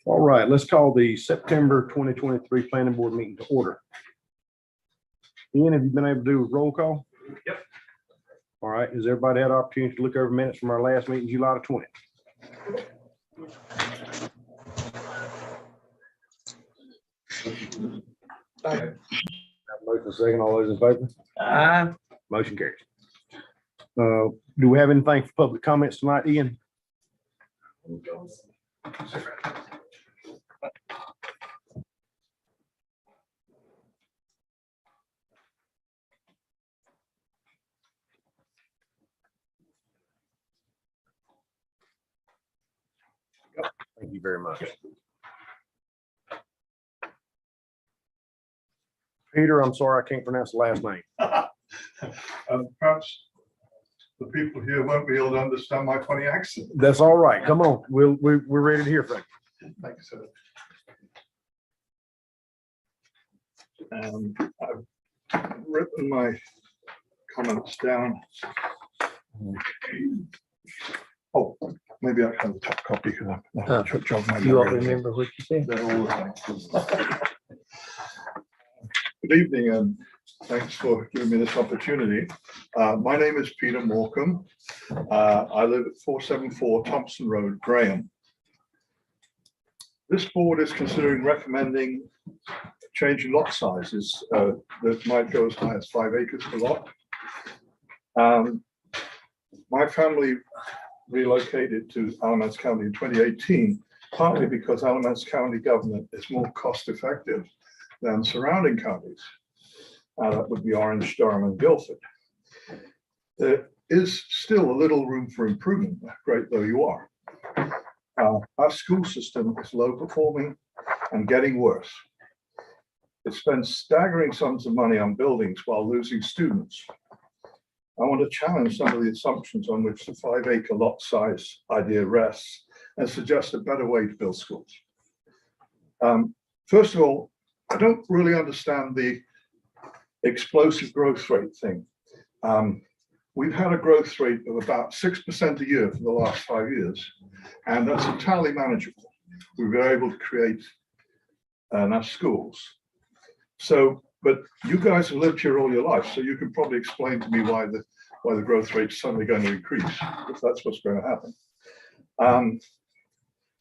All right, let's call the September 2023 Planning Board meeting to order. Ian, have you been able to do a roll call? Yep. All right, has everybody had an opportunity to look over minutes from our last meeting, July the 20th? Motion second, all those in favor? Motion carries. Do we have anything for public comments tonight, Ian? Thank you very much. Peter, I'm sorry, I can't pronounce the last name. Perhaps the people here won't be able to understand my funny accent. That's all right. Come on. We're ready to hear from you. Thank you, sir. I've written my comments down. Oh, maybe I have a top copy because I've jog my You all memory. remember what you said? They're all the same. Good evening, and thanks for giving me this opportunity. My name is Peter Morecambe. I live at 474 Thompson Road, Graham. This board is considering recommending changing lot sizes that might go as high as 5 acres per lot. My family relocated to Alamance County in 2018, partly because Alamance County government is more cost effective than surrounding counties. That would be Orange, Durham, and Guilford. There is still a little room for improvement, great though you are. Our school system is low performing and getting worse. It spends staggering sums of money on buildings while losing students. I want to challenge some of the assumptions on which the 5 acre lot size idea rests and suggest a better way to build schools. First of all, I don't really understand the explosive growth rate thing. We've had a growth rate of about 6% a year for the last 5 years, and that's entirely manageable. We've been able to create enough schools. So, but you guys have lived here all your life, so you can probably explain to me why the growth rate is suddenly going to increase, if that's what's going to happen.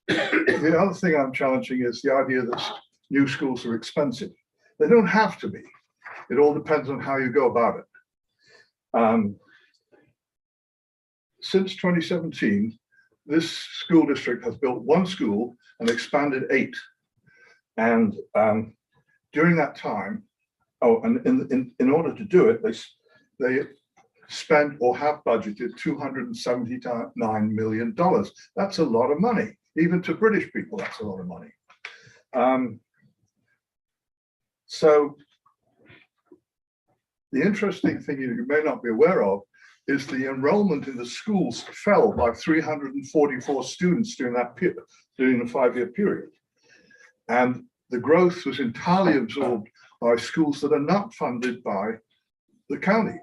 The other thing I'm challenging is the idea that new schools are expensive. They don't have to be. It all depends on how you go about it. Since 2017, this school district has built 1 school and expanded 8. And during that time, and in order to do it, they spent or have budgeted $279 million. That's a lot of money. Even to British people, that's a lot of money. So the interesting thing you may not be aware of is the enrollment in the schools fell by 344 students during the 5-year period. And the growth was entirely absorbed by schools that are not funded by the county,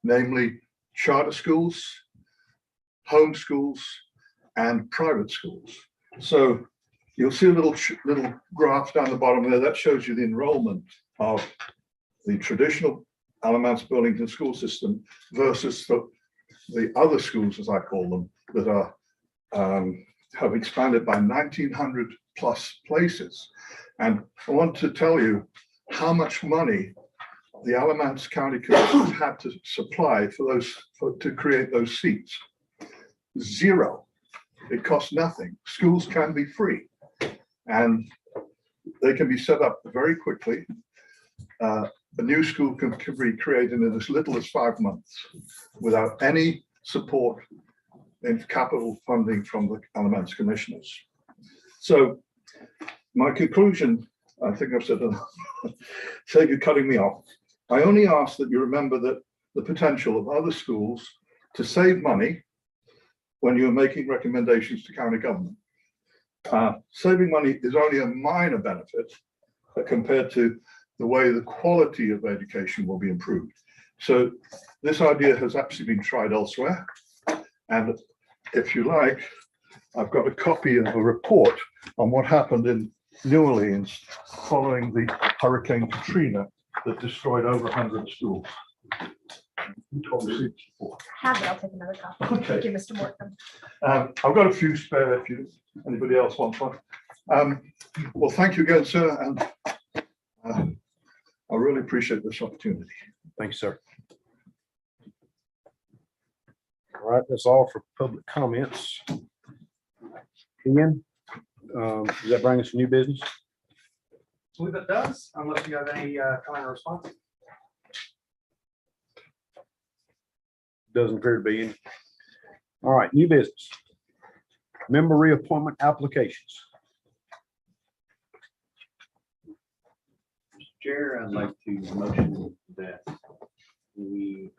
namely charter schools, home schools, and private schools. So you'll see a little graph down the bottom there that shows you the enrollment of the traditional Alamance Burlington school system versus the other schools, as I call them, that are have expanded by 1,900 plus places. And I want to tell you how much money the Alamance County Commission had to supply for to create those seats. 0. It costs nothing. Schools can be free, and they can be set up very quickly. A new school can be created in as little as 5 months without any support in capital funding from the Alamance commissioners. So my conclusion, I think I've said enough. So you're cutting me off. I only ask that you remember that the potential of other schools to save money when you're making recommendations to county government. Saving money is only a minor benefit compared to the way the quality of education will be improved. So this idea has actually been tried elsewhere. And if you like, I've got a copy of a report on what happened in New Orleans following the Hurricane Katrina that destroyed over 100 schools. You told me it's before. Have it, I'll take another copy. Okay. Thank you, Mr. Morton. I've got a few spare if anybody else wants one. Well, thank you again, sir, and I really appreciate this opportunity. Thank you, sir. All right, that's all for public comments. Ian, does that bring us to new business? I believe it does, unless you have any comment or response. Doesn't appear to be any. All right, new business. Member reappointment applications. Chair, I'd like to motion that we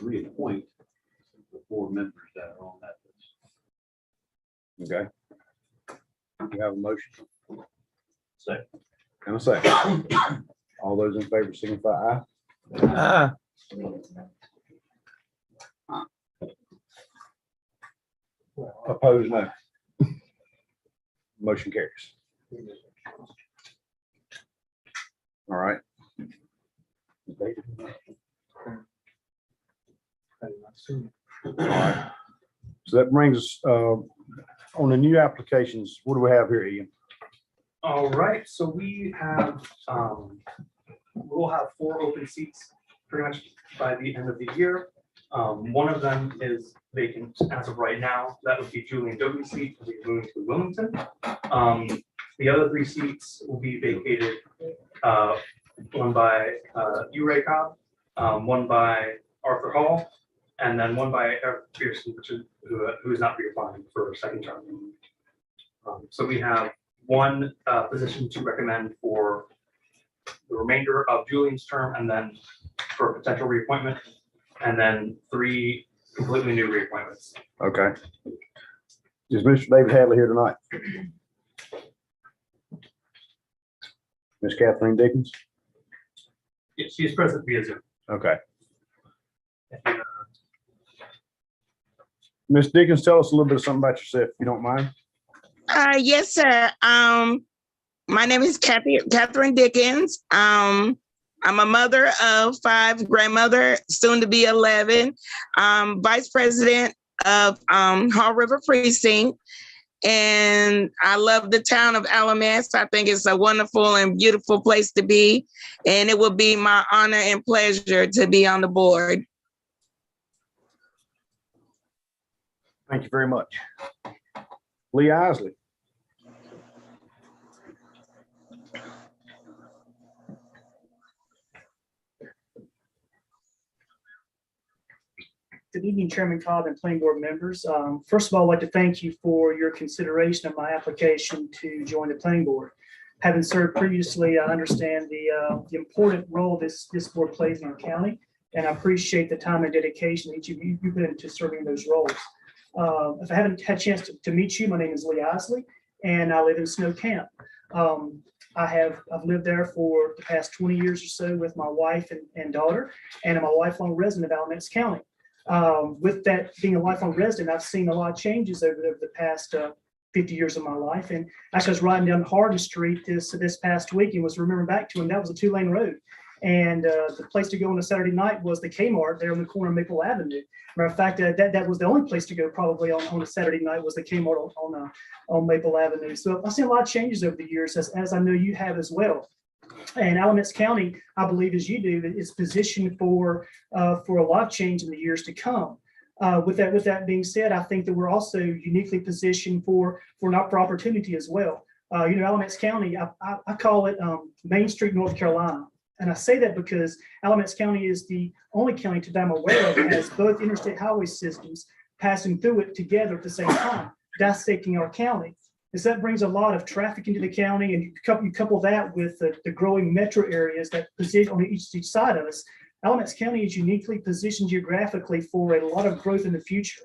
reappoint the 4 members that are on that list. Okay. You have a motion Second. and a second. All those in favor signify aye. Opposed, no. Motion carries. All right. All right. So that brings us on the new applications. What do we have here, Ian? All right, so we have, we'll have 4 open seats pretty much by the end of the year. One of them is vacant as of right now. That would be Julian Doty's seat, will be moving to Wilmington. The other 3 seats will be vacated, one by Ray Cobb, one by Arthur Hall, and then one by Eric Pearson, who is not reapplying for a second term. So we have 1 position to recommend for the remainder of Julian's term, and then for potential reappointment, and then 3 completely new reappointments. Okay. Is Mr. David Hadley here tonight? Ms. Kathleen Dickens? She is present via Zoom. Okay. Ms. Dickens, tell us a little bit of something about yourself, if you don't mind. Yes, sir. My name is Catherine Dickens. I'm a mother of 5, grandmother, soon to be 11, vice president of Haw River Precinct. And I love the town of Alamance. I think it's a wonderful and beautiful place to be. And it will be my honor and pleasure to be on the board. Thank you very much. Lee Isley. Good evening, Chairman Cobb and planning board members. First of all, I'd like to thank you for your consideration of my application to join the planning board. Having served previously, I understand the important role this board plays in our county, and I appreciate the time and dedication each of you put into serving those roles. If I haven't had a chance to meet you, my name is Lee Isley, and I live in Snow Camp. I've lived there for the past 20 years or so with my wife and daughter, and I'm a lifelong resident of Alamance County. With that being a lifelong resident, I've seen a lot of changes over the past 50 years of my life. And actually, I was riding down Hardin Street this past week and was remembering back to, and that was a 2-lane road. And the place to go on a Saturday night was the Kmart there on the corner of Maple Avenue. Matter of fact, that was the only place to go probably on a Saturday night was the Kmart on Maple Avenue. So I've seen a lot of changes over the years, as I know you have as well. And Alamance County, I believe, as you do, is positioned for a lot of change in the years to come. With that being said, I think that we're also uniquely positioned for opportunity as well. Alamance County, I call it Main Street, North Carolina. And I say that because Alamance County is the only county that I'm aware of that has both interstate highway systems passing through it together at the same time, dissecting our county. Is that brings a lot of traffic into the county, and you couple that with the growing metro areas that position on each side of us. Alamance County is uniquely positioned geographically for a lot of growth in the future.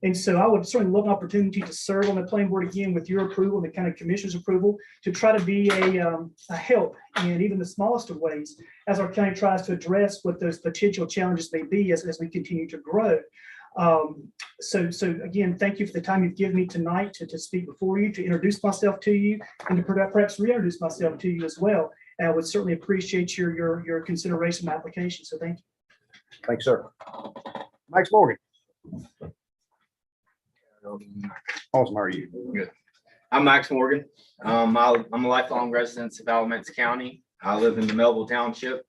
And so I would certainly love an opportunity to serve on the planning board again with your approval, the county commissioner's approval, to try to be a help in even the smallest of ways as our county tries to address what those potential challenges may be as we continue to grow. So again, thank you for the time you've given me tonight to speak before you, to introduce myself to you, and to perhaps reintroduce myself to you as well. And I would certainly appreciate your consideration and application. So thank you. Thanks, sir. Max Morgan. Awesome, how are you? Good. I'm Max Morgan. I'm a lifelong resident of Alamance County. I live in the Melville Township.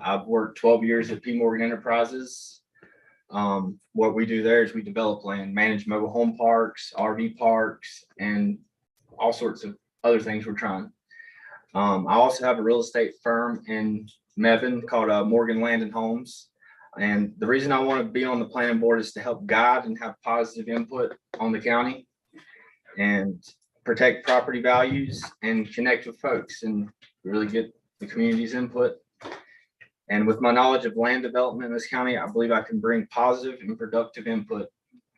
I've worked 12 years at P. Morgan Enterprises. What we do there is we develop land, manage mobile home parks, RV parks, and all sorts of other things we're trying. I also have a real estate firm in Mebane called Morgan Land and Homes. And the reason I want to be on the planning board is to help guide and have positive input on the county and protect property values and connect with folks and really get the community's input. And with my knowledge of land development in this county, I believe I can bring positive and productive input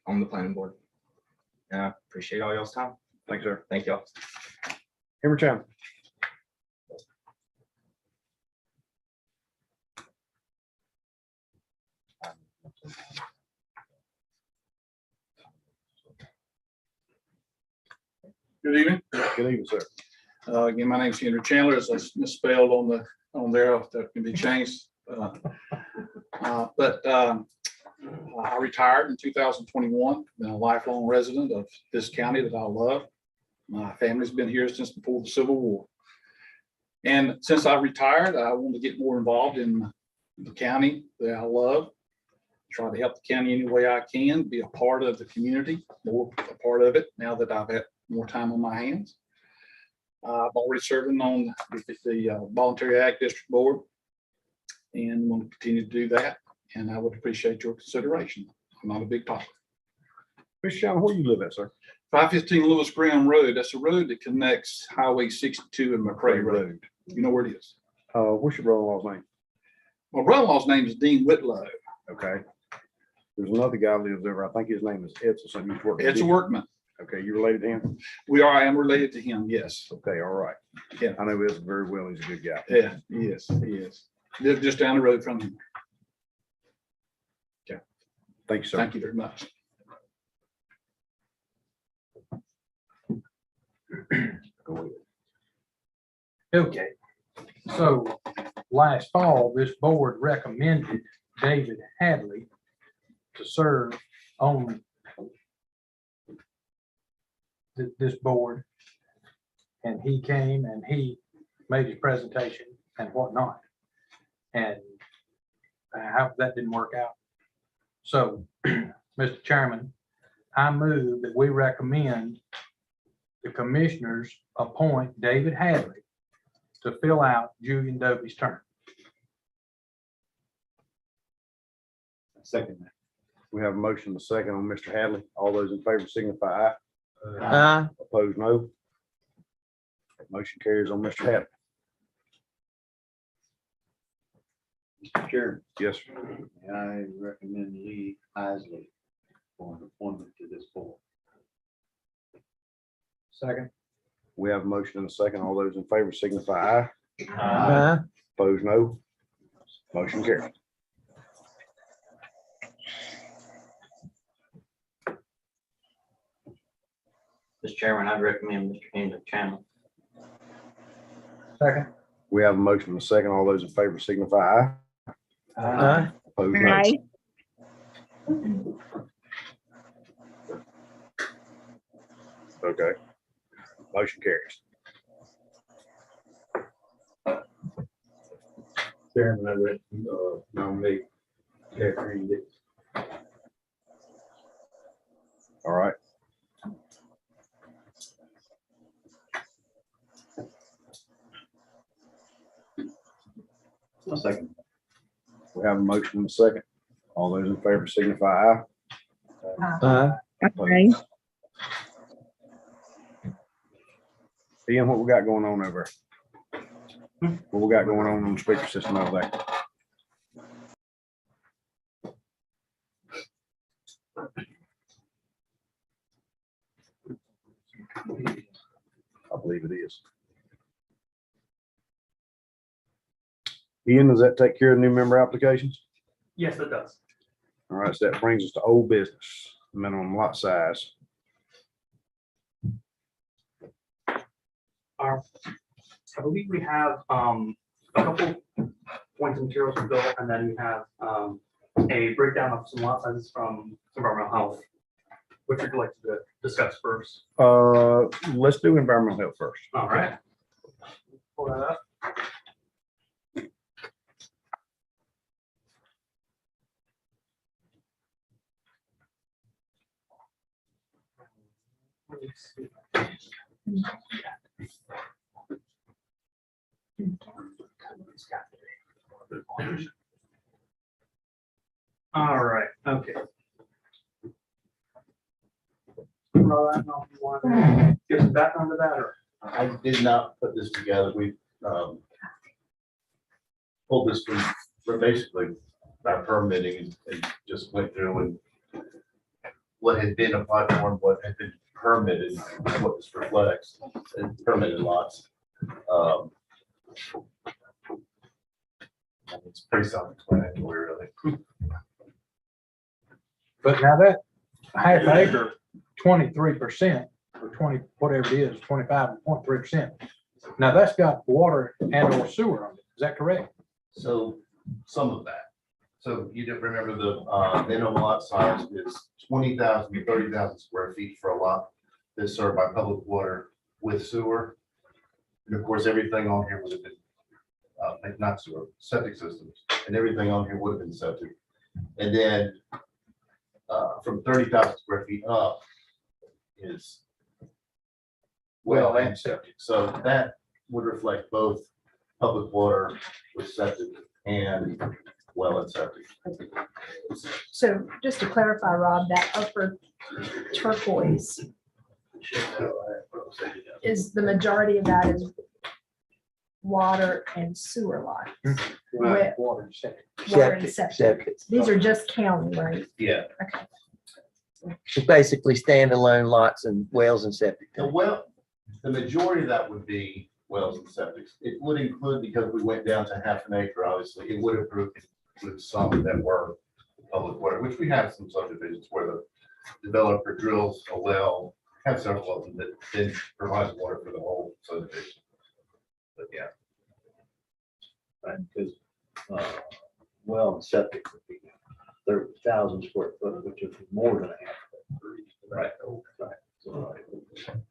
on the planning board. And I appreciate all y'all's time. Thanks, sir. Thank y'all. Henry Chan. Good evening. Good evening, sir. Again, my name is Henry Chandler. It's misspelled on there. That can be changed. But I retired in 2021. Been a lifelong resident of this county that I love. My family's been here since before the Civil War. And since I retired, I want to get more involved in the county that I love. Try to help the county any way I can, be a part of the community, more a part of it now that I've had more time on my hands. I've already serving on the Voluntary Ag District Board and want to continue to do that. And I would appreciate your consideration. I'm not a big talker. Mr. Chan, where you live at, sir? 515 Lewis Graham Road. That's a road that connects Highway 62 and McCrae Road. You know where it is. What's your brother-in-law's name? My brother-in-law's name is Dean Whitlow. Okay. There's another guy who lives over. I think his name is Ed. So he's working. It's a workman. Okay, you related to him? I am related to him. Yes. Okay, all right. Yeah. I know Ed very well. He's a good guy. Yeah, he is. Live just down the road from him. Thank you, sir. Thank you very much. Okay, so last fall, this board recommended David Hadley to serve on this board. And he came and he made his presentation and whatnot. And that didn't work out. So, Mr. Chairman, I move that we recommend the commissioners appoint David Hadley to fill out Julian Dobie's term. Second that. We have a motion to second on Mr. Hadley. All those in favor signify aye. Opposed, no. Motion carries on Mr. Hadley. Mr. Chairman, Yes, sir. I recommend Lee Isley for an appointment to this board. Second. We have a motion and a second. All those in favor signify aye. Opposed, no. Motion carries. Mr. Chairman, I'd recommend Mr. Henry Chandler. Second. We have a motion and a second. All those in favor signify aye. Opposed, no. Aye. Okay. Motion carries. Chairman, I nominate Catherine Dix. All right. A second. We have a motion and a second. All those in favor signify aye. Okay. Ian, what we got going on over there? What we got going on the speaker system over there? I believe it is. Ian, does that take care of new member applications? Yes, it does. All right, so that brings us to old business, minimum lot size. I believe we have a couple points of materials for Bill, and then we have a breakdown of some lot sizes from environmental health. Which would you like to discuss first? Let's do environmental health first. All right. Pull that up. Let me see. All right, okay. Roll that off, you want to give some background to that, or? I did not put this together. We pulled this from basically our permitting and just went through and what had been applied for and what had been permitted, what this reflects, and permitted lots. It's pretty self-explanatory, really. But now that half acre, 23% or 20, whatever it is, 25.3%. Now that's got water and or sewer on it. Is that correct? So some of that. So you didn't remember the minimum lot size is 20,000 to 30,000 square feet for a lot that's served by public water with sewer. And of course, everything on here would have been, not sewer, septic systems, and everything on here would have been septic. And then from 30,000 square feet up is well and septic. So that would reflect both public water with septic and well and septic. So just to clarify, Rob, that upper turquoise is the majority of that is water and sewer lines. Wet. Water and septic. Water and septic. These are just county, right? Yeah. Okay. It's basically standalone lots and wells and septic. The well, the majority of that would be wells and septics. It would include, because we went down to half an acre, obviously, it would include some that were public water, which we have some subdivisions where the developer drills a well, have several of them that then provides water for the whole subdivision. But yeah. Right, because well and septic would be 30,000 square foot, which would be more than a half. Right. Right. So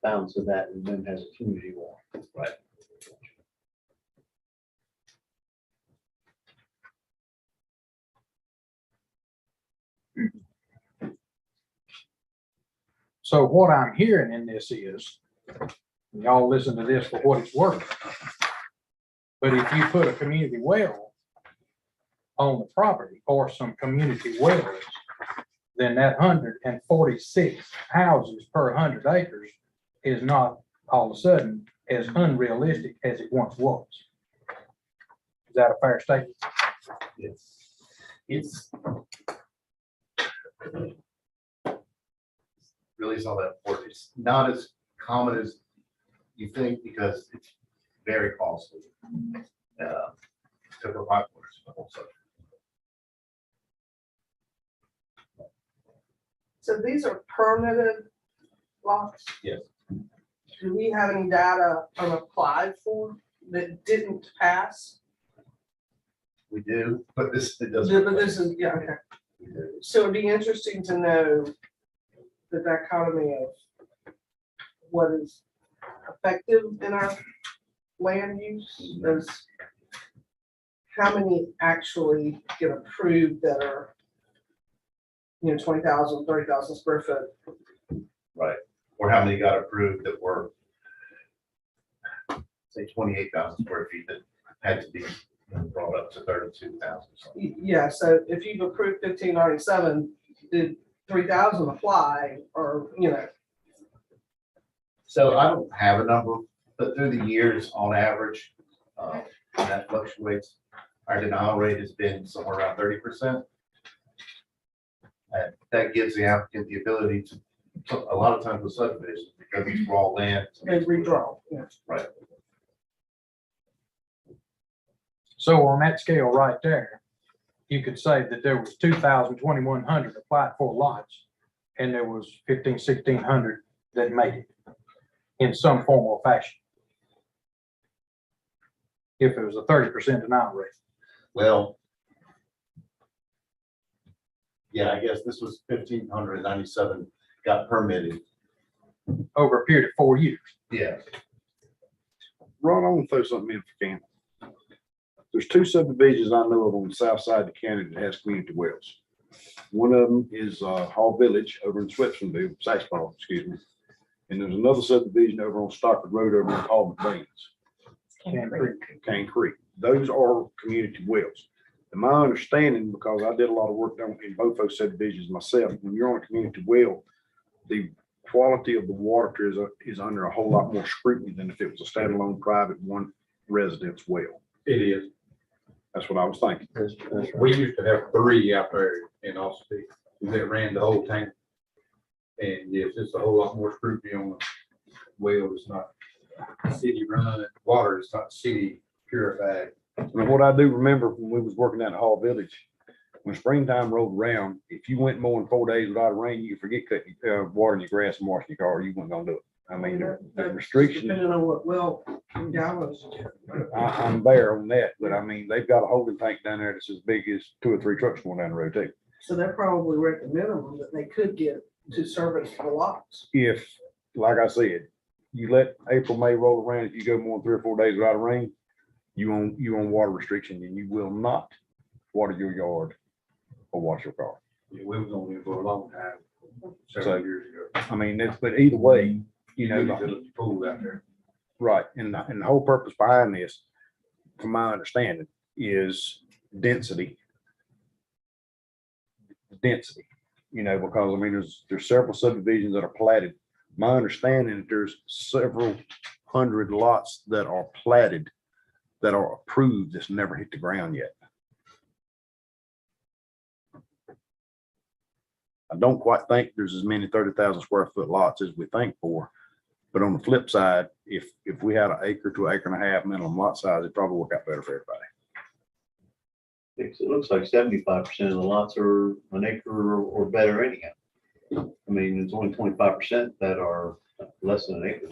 balance of that and then has a community wall. Right. So what I'm hearing in this is, and y'all listen to this for what it's worth. But if you put a community well on the property or some community wells, then that 146 houses per 100 acres is not all of a sudden as unrealistic as it once was. Is that a fair statement? It's really is all that important. It's not as common as you think because it's very costly to provide for the whole subject. So these are permitted lots? Yes. Do we have any data on applied for that didn't pass? We do, but this, it Yeah, doesn't. but this is, yeah, okay. We do. So it'd be interesting to know the dichotomy of what is effective in our land use, as how many actually get approved that are, 20,000, 30,000 square foot. Right. Or how many got approved that were, say, 28,000 square feet that had to be brought up to 32,000. Yeah, so if you've approved 1597, did 3,000 apply, or, So I don't have a number, but through the years, on average, that fluctuates. Our denial rate has been somewhere around 30%. And that gives the applicant the ability to, a lot of times with subdivisions, because it's raw land. they redraw? Yeah. Right. So on that scale right there, you could say that there was 2,100 applied for lots, and there was 1,600 that made it in some form or fashion. If it was a 30% denial rate. Well, yeah, I guess this was 1,597 got permitted. Over a period of 4 years. Yeah. Ron, I want to throw something in if you can. There's two subdivisions I know of on the south side of the county that has community wells. One of them is Hall Village over in Swepsonville, Saxball, excuse me. And there's another subdivision over on Stockford Road over in Paul McBain's, Cane Creek. Those are community wells. And my understanding, because I did a lot of work down in both those subdivisions myself, when you're on a community well, the quality of the water is under a whole lot more scrutiny than if it was a standalone private one residence well. It is. That's what I was thinking. We used to have 3 out there in Austin that ran the whole tank. And yes, it's a whole lot more scrutiny on the well. It's not city run water. It's not city purified. And what I do remember when we was working down at Hall Village, when springtime rolled around, if you went more than 4 days without rain, you could forget cutting watering your grass and washing your car. You weren't gonna do it. I mean, the restriction. Depending on what, well, gallons. I'm there on that, but I mean, they've got a holding tank down there that's as big as 2 or 3 trucks going down the road too. So they're probably recommending that they could get to service the lots. If, like I said, you let April, May roll around, if you go more than 3 or 4 days without rain, you on water restriction and you will not water your yard or wash your car. Yeah, we was on there for a long time, So, several years ago. I mean, but either way, you know, The pool out there. right, and the whole purpose behind this, from my understanding, is density. Density, you know, because I mean, there's several subdivisions that are platted. My understanding that there's several hundred lots that are platted that are approved that's never hit the ground yet. I don't quite think there's as many 30,000 square foot lots as we think for. But on the flip side, if we had an acre to acre and a half minimum lot size, it'd probably work out better for everybody. It looks like 75% of the lots are an acre or better anyhow. I mean, it's only 25% that are less than an acre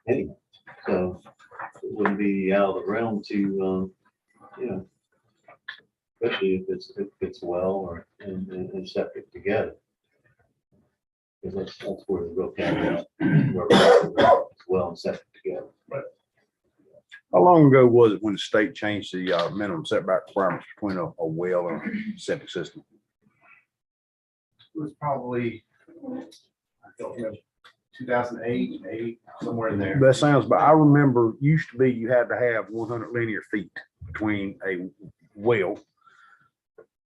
anyhow. So it wouldn't be out of the realm to, you know, especially if it's well or and septic together. Because that's where the real caveat, where it's well and septic together. How long ago was it when the state changed the minimum setback requirements between a well and a septic system? It was probably, I don't know, 2008, maybe somewhere in there. That sounds, but I remember used to be you had to have 100 linear feet between a well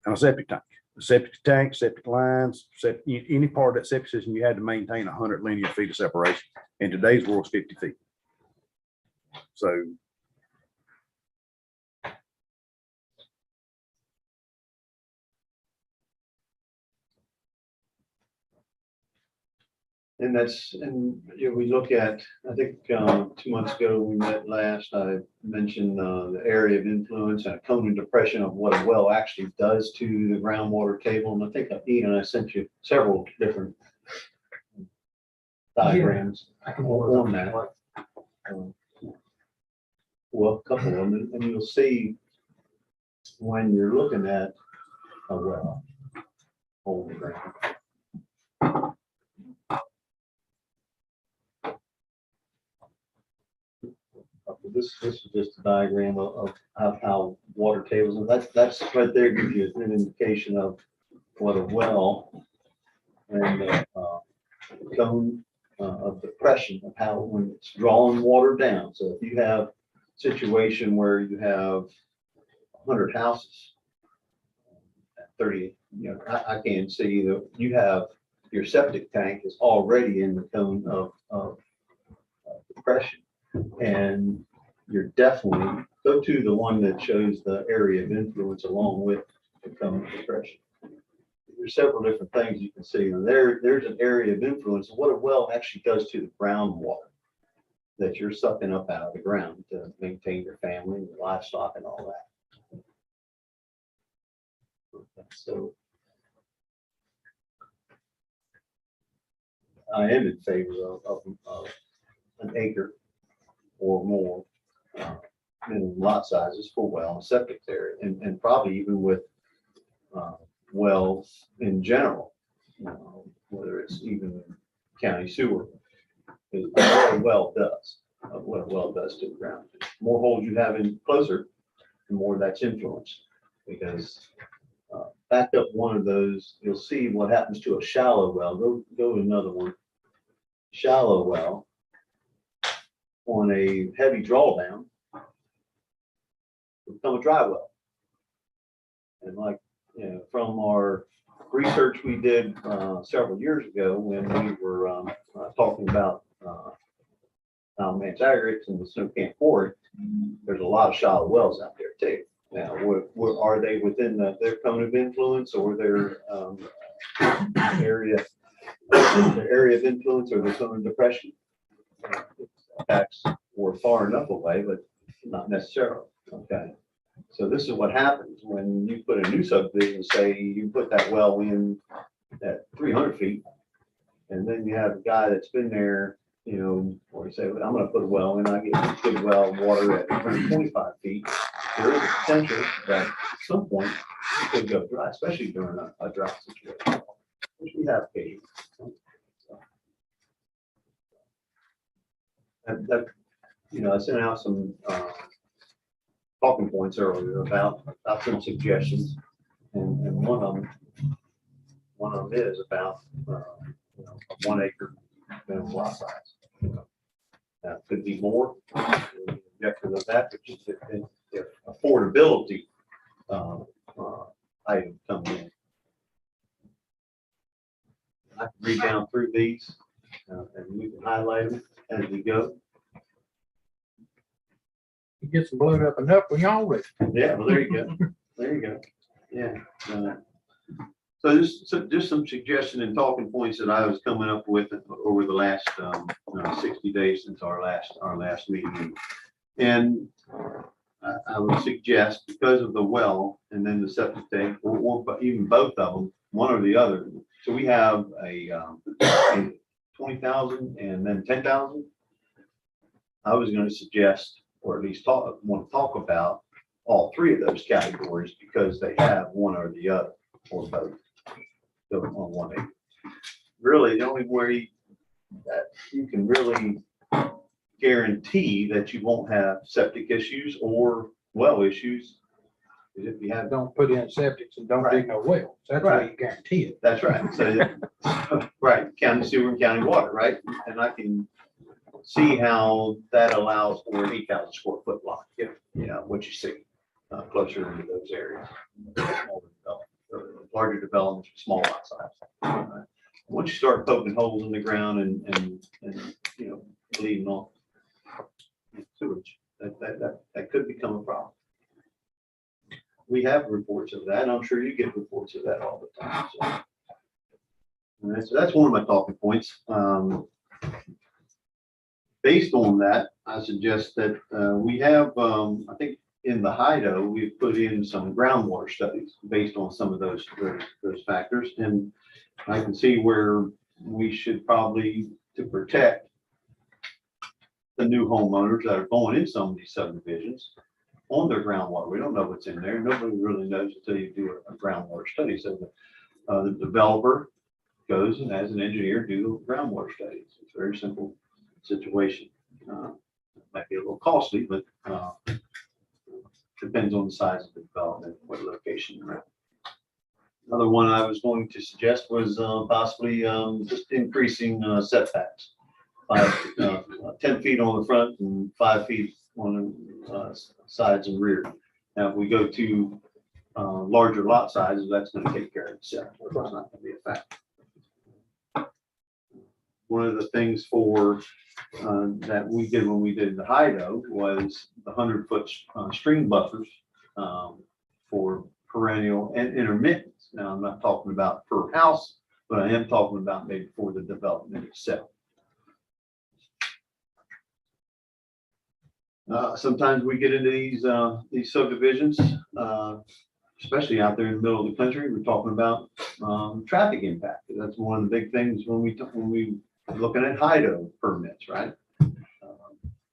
and a septic tank. The septic tank, septic lines, any part of that septic system, you had to maintain 100 linear feet of separation. In today's world, it's 50 feet. So. And you know, we look at, I think 2 months ago, we met last, I mentioned the area of influence and a cone of depression of what a well actually does to the groundwater table. And I think Ian, I sent you several different diagrams on that. Well, a couple of them, and you'll see when you're looking at a well, hole in the ground. This is just a diagram of how water tables, and that's right there gives you an indication of what a well and the cone of depression of how when it's drawing water down. So if you have a situation where you have 100 houses at 30, you know, I can see that you have your septic tank is already in the cone of depression, and you're definitely go to the one that shows the area of influence along with the cone of depression. There's several different things you can see, and there's an area of influence of what a well actually does to the groundwater that you're sucking up out of the ground to maintain your family, your livestock, and all that. So I am in favor of an acre or more in lot sizes for well and septic area, and probably even with wells in general, whether it's even county sewer, is what a well does, what a well does to the ground. The more holes you have in closer, the more that's influenced, because back up one of those, you'll see what happens to a shallow well. Go to another one. Shallow well on a heavy drawdown become a dry well. And like, from our research we did several years ago when we were talking about Alamance aggregates and the snow camp quarry, there's a lot of shallow wells out there too. Now, are they within their cone of influence or their area of influence or the cone of depression? Impacts were far enough away, but not necessarily. Okay. So this is what happens when you put a new subdivision, say you put that well in at 300 feet, and then you have a guy that's been there, or you say, I'm going to put a well in, I get good well water at 125 feet. There is a potential that at some point it could go dry, especially during a drought situation, which we have occasionally. I sent out some talking points earlier about some suggestions, and one of them is about a 1 acre minimum lot size. Now, it could be more. Objective of that, but just if affordability item comes in. I can read down through these and we can highlight them as we go. It gets blown up enough when y'all ready. Yeah, well, there you go. There you go. Yeah. So just some suggestion and talking points that I was coming up with over the last 60 days since our last meeting. And I would suggest, because of the well and then the septic tank, or even both of them, one or the other. So we have a 20,000 and then 10,000. I was going to suggest, or at least want to talk about all three of those categories because they have one or the other or both on 1 acre. Really, the only way that you can really guarantee that you won't have septic issues or well issues is if you have. Don't put in septics and don't dig no wells. That's how you guarantee it. That's right. So, right, county sewer and county water, right? And I can see how that allows for an 8,000 square foot lot, if what you see closer into those areas. Larger developments, small lot size. Once you start poking holes in the ground and bleeding off sewage, that could become a problem. We have reports of that, and I'm sure you get reports of that all the time. So that's one of my talking points. Based on that, I suggest that we have, I think in the HIDO, we've put in some groundwater studies based on some of those factors. And I can see where we should probably, to protect the new homeowners that are going in some of these subdivisions on their groundwater. We don't know what's in there. Nobody really knows until you do a groundwater study. So the developer goes and has an engineer do groundwater studies. It's a very simple situation. Might be a little costly, but depends on the size of the development, what location you're at. Another one I was going to suggest was possibly just increasing setbacks by 10 feet on the front and 5 feet on the sides and rear. Now, if we go to larger lot sizes, that's going to take care of itself. It's not going to be a factor. One of the things for that we did when we did the HIDO was the 100-foot stream buffers for perennial and intermittent. Now, I'm not talking about per house, but I am talking about maybe for the development itself. Sometimes we get into these subdivisions especially out there in the middle of the country, we're talking about traffic impact. That's one of the big things when we looking at HIDO permits, right?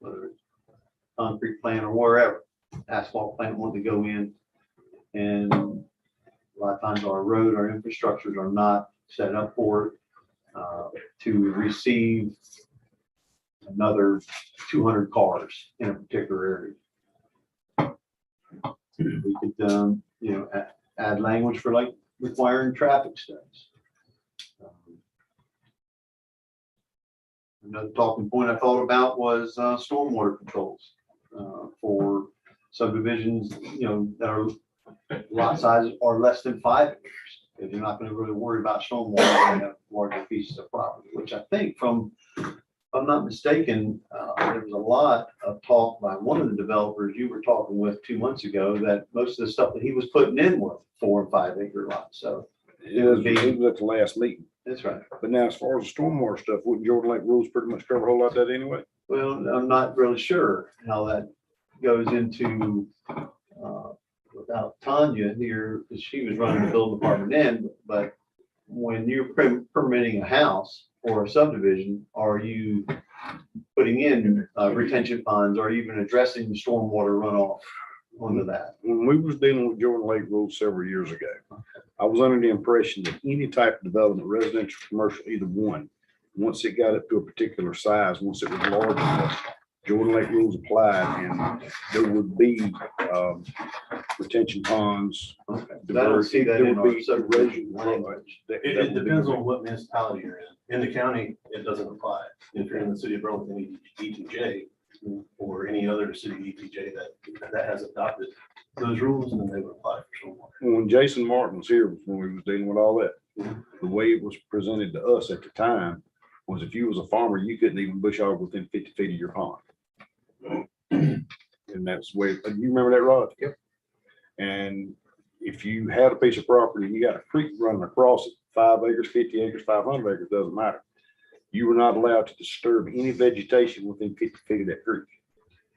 Whether it's concrete plant or wherever, asphalt plant wanting to go in. And a lot of times our road, our infrastructures are not set up for it to receive another 200 cars in a particular area. We could, add language for like requiring traffic studies. Another talking point I thought about was stormwater controls for subdivisions, that are lot sizes are less than 5 acres. If you're not going to really worry about stormwater when you have larger pieces of property, which I think if I'm not mistaken, there was a lot of talk by one of the developers you were talking with 2 months ago that most of the stuff that he was putting in were 4 and 5 acre lots. So it was at the last meeting. that's right. But now, as far as the stormwater stuff, wouldn't Jordan Lake rules pretty much cover a whole lot of that anyway? Well, I'm not really sure how that goes into, without Tanya here, because she was running the building department then, but when you're permitting a house or a subdivision, are you putting in retention ponds or even addressing the stormwater runoff onto that? When we was dealing with Jordan Lake rules several years ago, I was under the impression that any type of development, residential, commercial, either one, once it got up to a particular size, once it was large enough, Jordan Lake rules applied and there would be retention ponds. I don't see that There in would our be subdivision erosion language. It depends on what municipality you're in. In the county, it doesn't apply. If you're in the city of Burlington, ETJ, or any other city ETJ that has adopted those rules, then they would apply for stormwater. When Jason Martin was here, when we was dealing with all that, the way it was presented to us at the time was if you was a farmer, you couldn't even bush hog within 50 feet of your pond. And that's the way, you remember that, Rod? Yep. And if you had a piece of property, you got a creek running across it, 5 acres, 50 acres, 500 acres, doesn't matter. You were not allowed to disturb any vegetation within 50 feet of that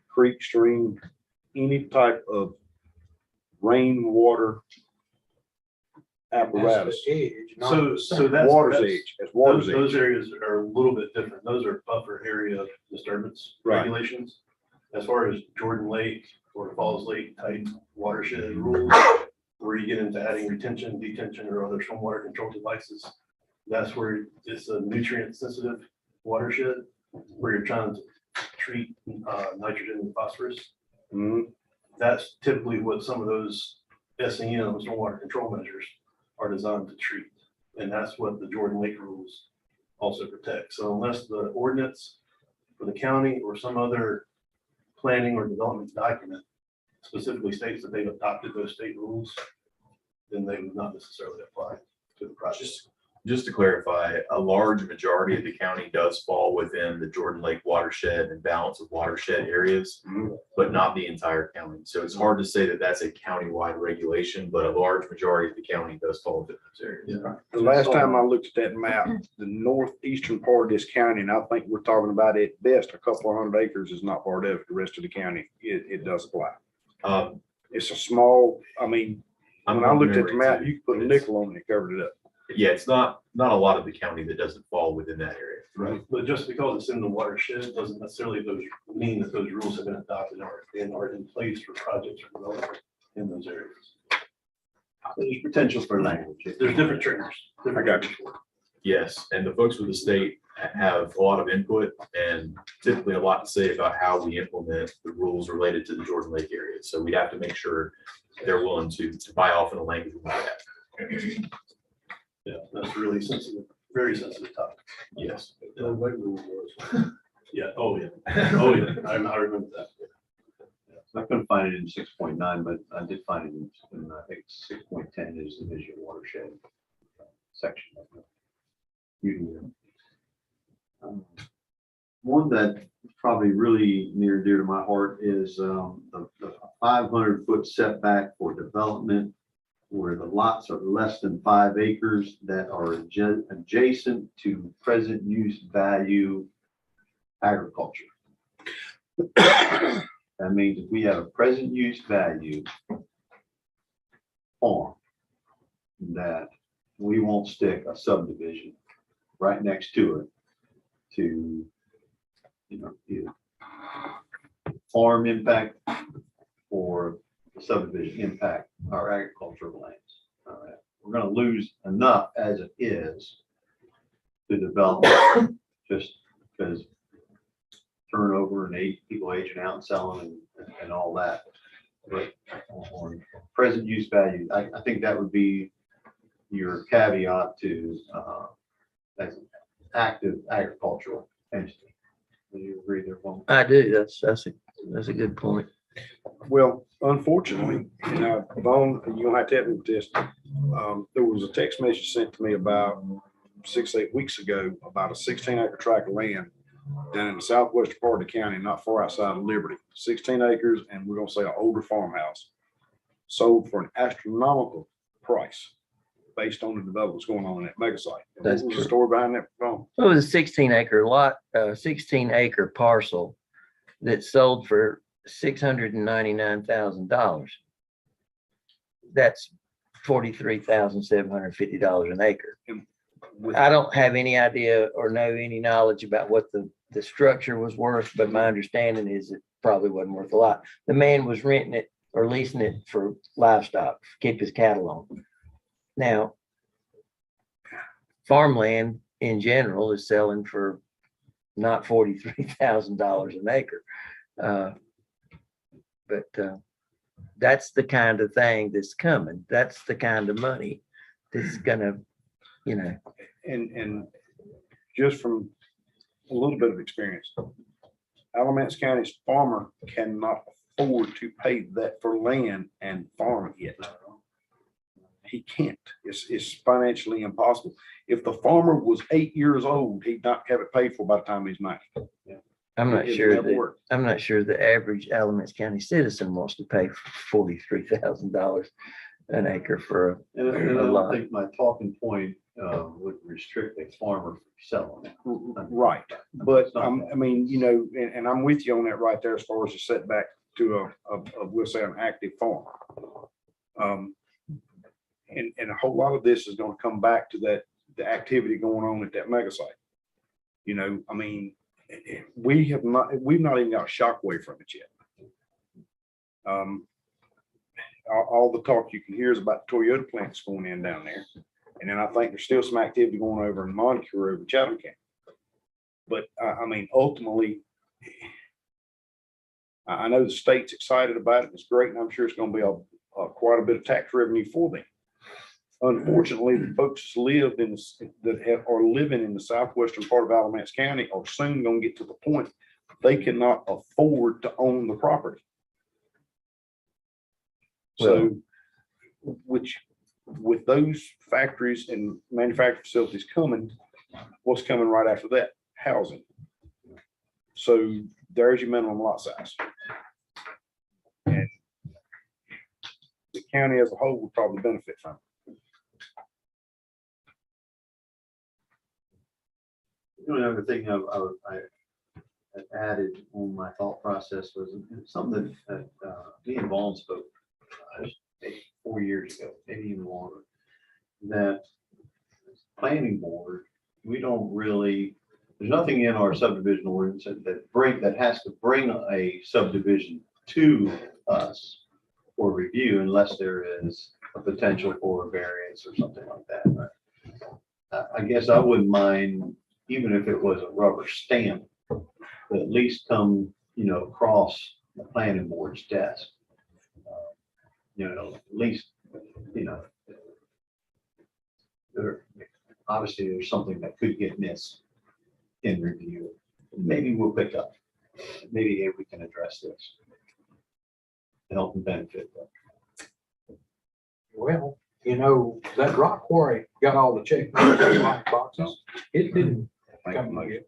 creek, stream, any type of rainwater apparatus. So that's. Water's that's- edge, that's water's Those edge. areas are a little bit different. Those are buffer area disturbance Right. regulations. As far as Jordan Lake or Falls Lake type watershed rules, where you get into adding retention, detention, or other stormwater control devices, that's where it's a nutrient sensitive watershed, where you're trying to treat nitrogen and phosphorus. Mhm. That's typically what some of those SEM, stormwater control measures, are designed to treat. And that's what the Jordan Lake rules also protect. So unless the ordinance for the county or some other planning or development document specifically states that they've adopted those state rules, then they would not necessarily apply to the project. Just to clarify, a large majority of the county does fall within the Jordan Lake watershed and balance of watershed areas, but not the entire county. So it's hard to say that that's a countywide regulation, but a large majority of the county does fall within those areas. The last time I looked at that map, the northeastern part of this county, and I think we're talking about at best a couple of 100 acres is not part of it. The rest of the county, it does apply. It's a small, when I looked at the map, you could put a nickel on it and covered it up. Yeah, it's not a lot of the county that doesn't fall within that area. Right, but just because it's in the watershed doesn't necessarily mean that those rules have been adopted and are in place for projects or development in those areas. There's potential for language. There's different triggers. I got you. Yes, and the folks with the state have a lot of input and typically a lot to say about how we implement the rules related to the Jordan Lake area. So we'd have to make sure they're willing to buy off in the language we have. Yeah, that's really sensitive, very sensitive topic. Yes. Yeah, oh, yeah, oh, yeah, I remember that. I couldn't find it in 6.9, but I did find it in I think 6.10 is the visual watershed section. One that probably really near and dear to my heart is the 500-foot setback for development where the lots are less than 5 acres that are adjacent to present use value agriculture. That means if we have a present use value farm, that we won't stick a subdivision right next to it to, either farm impact or subdivision impact our agricultural lands. All right, we're gonna lose enough as it is to develop just because turnover and people aging out and selling and all that. But on present use value, I think that would be your caveat to as an active agricultural entity. Do you agree there, Paul? I do. That's a good point. Well, unfortunately, Vaughn, you don't have to help me with this. There was a text message sent to me about 6-8 weeks ago about a 16-acre tract of land down in the southwestern part of the county, not far outside of Liberty. 16 acres, and we're gonna say an older farmhouse, sold for an astronomical price based on the developments going on in that mega site. And That's what was true. the story behind that, Vaughn? It was a 16-acre lot, 16-acre parcel that sold for $699,000. That's $43,750 an acre. I don't have any idea or know any knowledge about what the structure was worth, but my understanding is it probably wasn't worth a lot. The man was renting it or leasing it for livestock, keep his cattle on. Now, farmland in general is selling for not $43,000 an acre. But that's the kind of thing that's coming. That's the kind of money that's gonna, And just from a little bit of experience, Alamance County's farmer cannot afford to pay that for land and farm it. He can't. It's financially impossible. If the farmer was 8 years old, he'd not have it paid for by the time he's 90. I'm not It'll sure never that, work. I'm not sure the average Alamance County citizen wants to pay $43,000 an acre for And I a don't lot. think my talking point would restrict a farmer from selling it. Right, but I mean, and I'm with you on that right there as far as the setback to we'll say an active farm. And a whole lot of this is gonna come back to the activity going on at that mega site. I mean, we've not even got a shockwave from it yet. All the talk you can hear is about the Toyota plants going in down there. And then I think there's still some activity going over in Moncure over Chatham County. But I mean, ultimately, I know the state's excited about it. It's great, and I'm sure it's going to be quite a bit of tax revenue for them. Unfortunately, the folks that are living in the southwestern part of Alamance County are soon going to get to the point they cannot afford to own the property. So, with those factories and manufacturing facilities coming, what's coming right after that? Housing. So there's your minimum lot size. And the county as a whole would probably benefit from it. The only other thing I added on my thought process was something that me and Vaughn spoke maybe 4 years ago, maybe even longer, that planning board, we don't really, there's nothing in our subdivision ordinance that has to bring a subdivision to us for review unless there is a potential for a variance or something like that. I guess I wouldn't mind, even if it was a rubber stamp, but at least come, across the planning board's desk. At least, obviously there's something that could get missed in review. Maybe we'll pick up. Maybe we can address this to help and benefit them. Well, that rock quarry got all the check boxes. It didn't come here.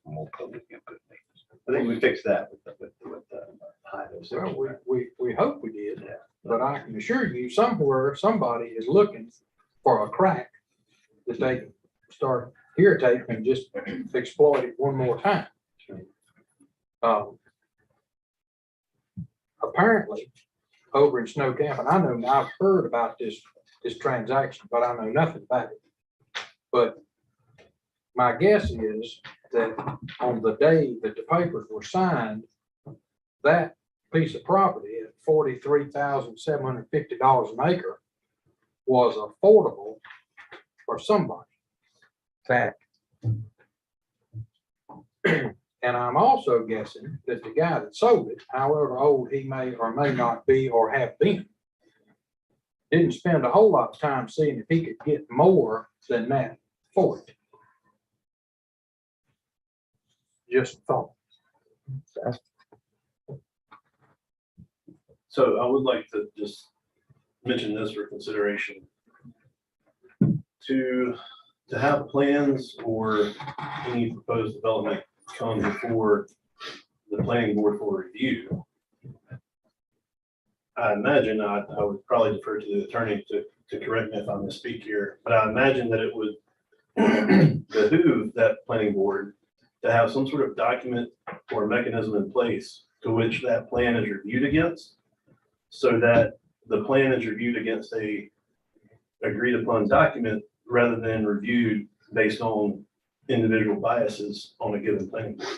More public input. I think we fixed that with the high dose. Well, we hope we did, but I can assure you, somewhere, somebody is looking for a crack that they can start irritating and just exploit it one more time. Apparently, over in Snow Camp, and I know I've heard about this transaction, but I know nothing about it. But my guess is that on the day that the papers were signed, that piece of property at $43,750 an acre was affordable for somebody. Fact. And I'm also guessing that the guy that sold it, however old he may or may not be or have been, didn't spend a whole lot of time seeing if he could get more than that for it. Just thought. So I would like to just mention this for consideration. To have plans or any proposed development come before the planning board for review, I imagine, I would probably defer to the attorney to correct me if I misspeak here, but I imagine that it would behoove that planning board to have some sort of document or mechanism in place to which that plan is reviewed against, so that the plan is reviewed against a agreed upon document rather than reviewed based on individual biases on a given planning board.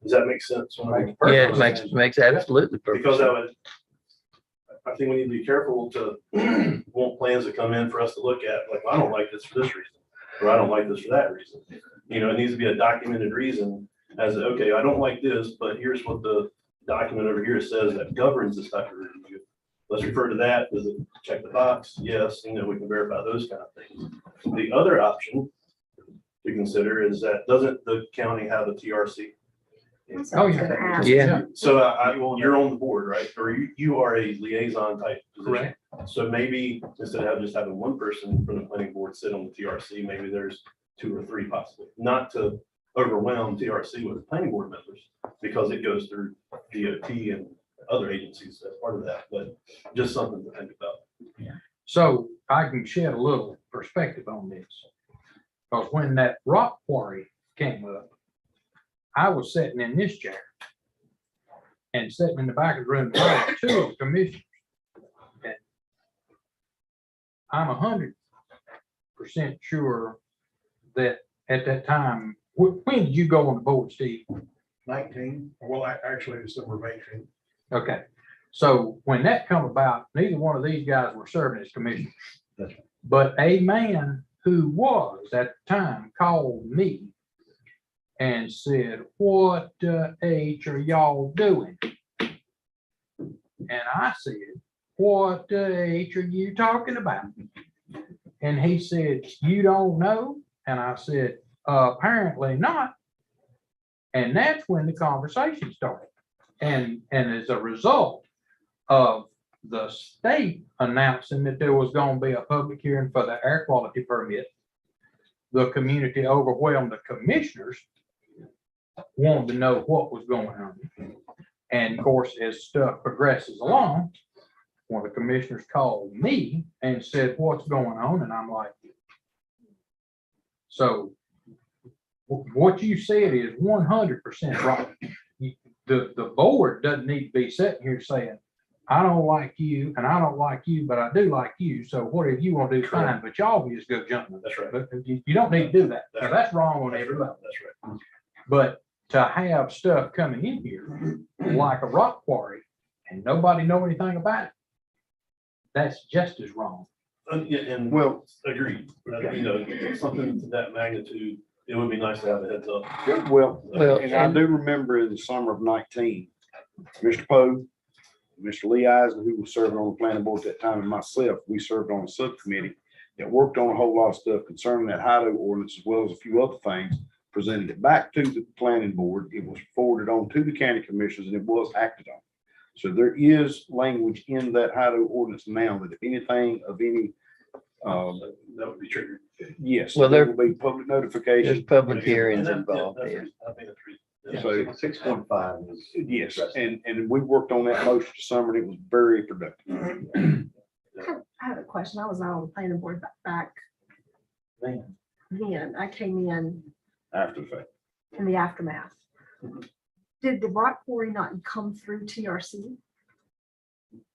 Does that make sense? Yeah, it makes absolutely perfect Because sense. I think we need to be careful to want plans that come in for us to look at, like, I don't like this for this reason, or I don't like this for that reason. You know, it needs to be a documented reason as, okay, I don't like this, but here's what the document over here says that governs this type of review. Let's refer to that. Does it check the box? Yes, you know, we can verify those kind of things. The other option to consider is that, doesn't the county have a TRC? Oh, yeah. Yeah. So you're on the board, right? Or you are a liaison type position. Correct. So maybe instead of just having one person from the planning board sit on the TRC, maybe there's 2 or 3 possibly. Not to overwhelm TRC with planning board members, because it goes through DOT and other agencies as part of that, but just something to think about. So I can shed a little perspective on this. Because when that rock quarry came up, I was sitting in this chair and sitting in the back of the room, there were 2 of the commissioners. And I'm 100% sure that at that time, when did you go on the board, Steve? 19, well, actually, December of 18. Okay, so when that come about, neither one of these guys were serving as commissioners. That's right. But a man who was at the time called me and said, "What H are y'all doing?" And I said, "What H are you talking about?" And he said, "You don't know?" And I said, "Apparently not." And that's when the conversation started. And as a result of the state announcing that there was going to be a public hearing for the air quality permit, the community overwhelmed the commissioners, wanted to know what was going on. And of course, as stuff progresses along, one of the commissioners called me and said, "What's going on?" And I'm like, so what you said is 100% right. The board doesn't need to be sitting here saying, "I don't like you and I don't like you, but I do like you. So whatever you want to do, fine, but y'all can just go jump." That's right. But you don't need to do that. Now, that's wrong on every level. That's right. But to have stuff coming in here like a rock quarry and nobody know anything about it, that's just as wrong. Yeah, and well, agreed. You know, something to that magnitude, it would be nice to have a heads up. Yeah, well, and I do remember in the summer of 19, Mr. Poe, Mr. Lee Eisen, who was serving on the planning board at that time, and myself, we served on a subcommittee that worked on a whole lot of stuff concerning that HIDO ordinance, as well as a few other things, presented it back to the planning board. It was forwarded on to the county commissioners, and it was acted on. So there is language in that HIDO ordinance now that if anything of any, that would be triggered. yes, Well, there will be public notification. There's public hearings involved That's- here. I think that's reasonable. So 6.5 is. yes, and we worked on that most of the summer, and it was very productive. I have a question. I was on the planning board back then. I came in After the fact. in the aftermath. Did the rock quarry not come through TRC?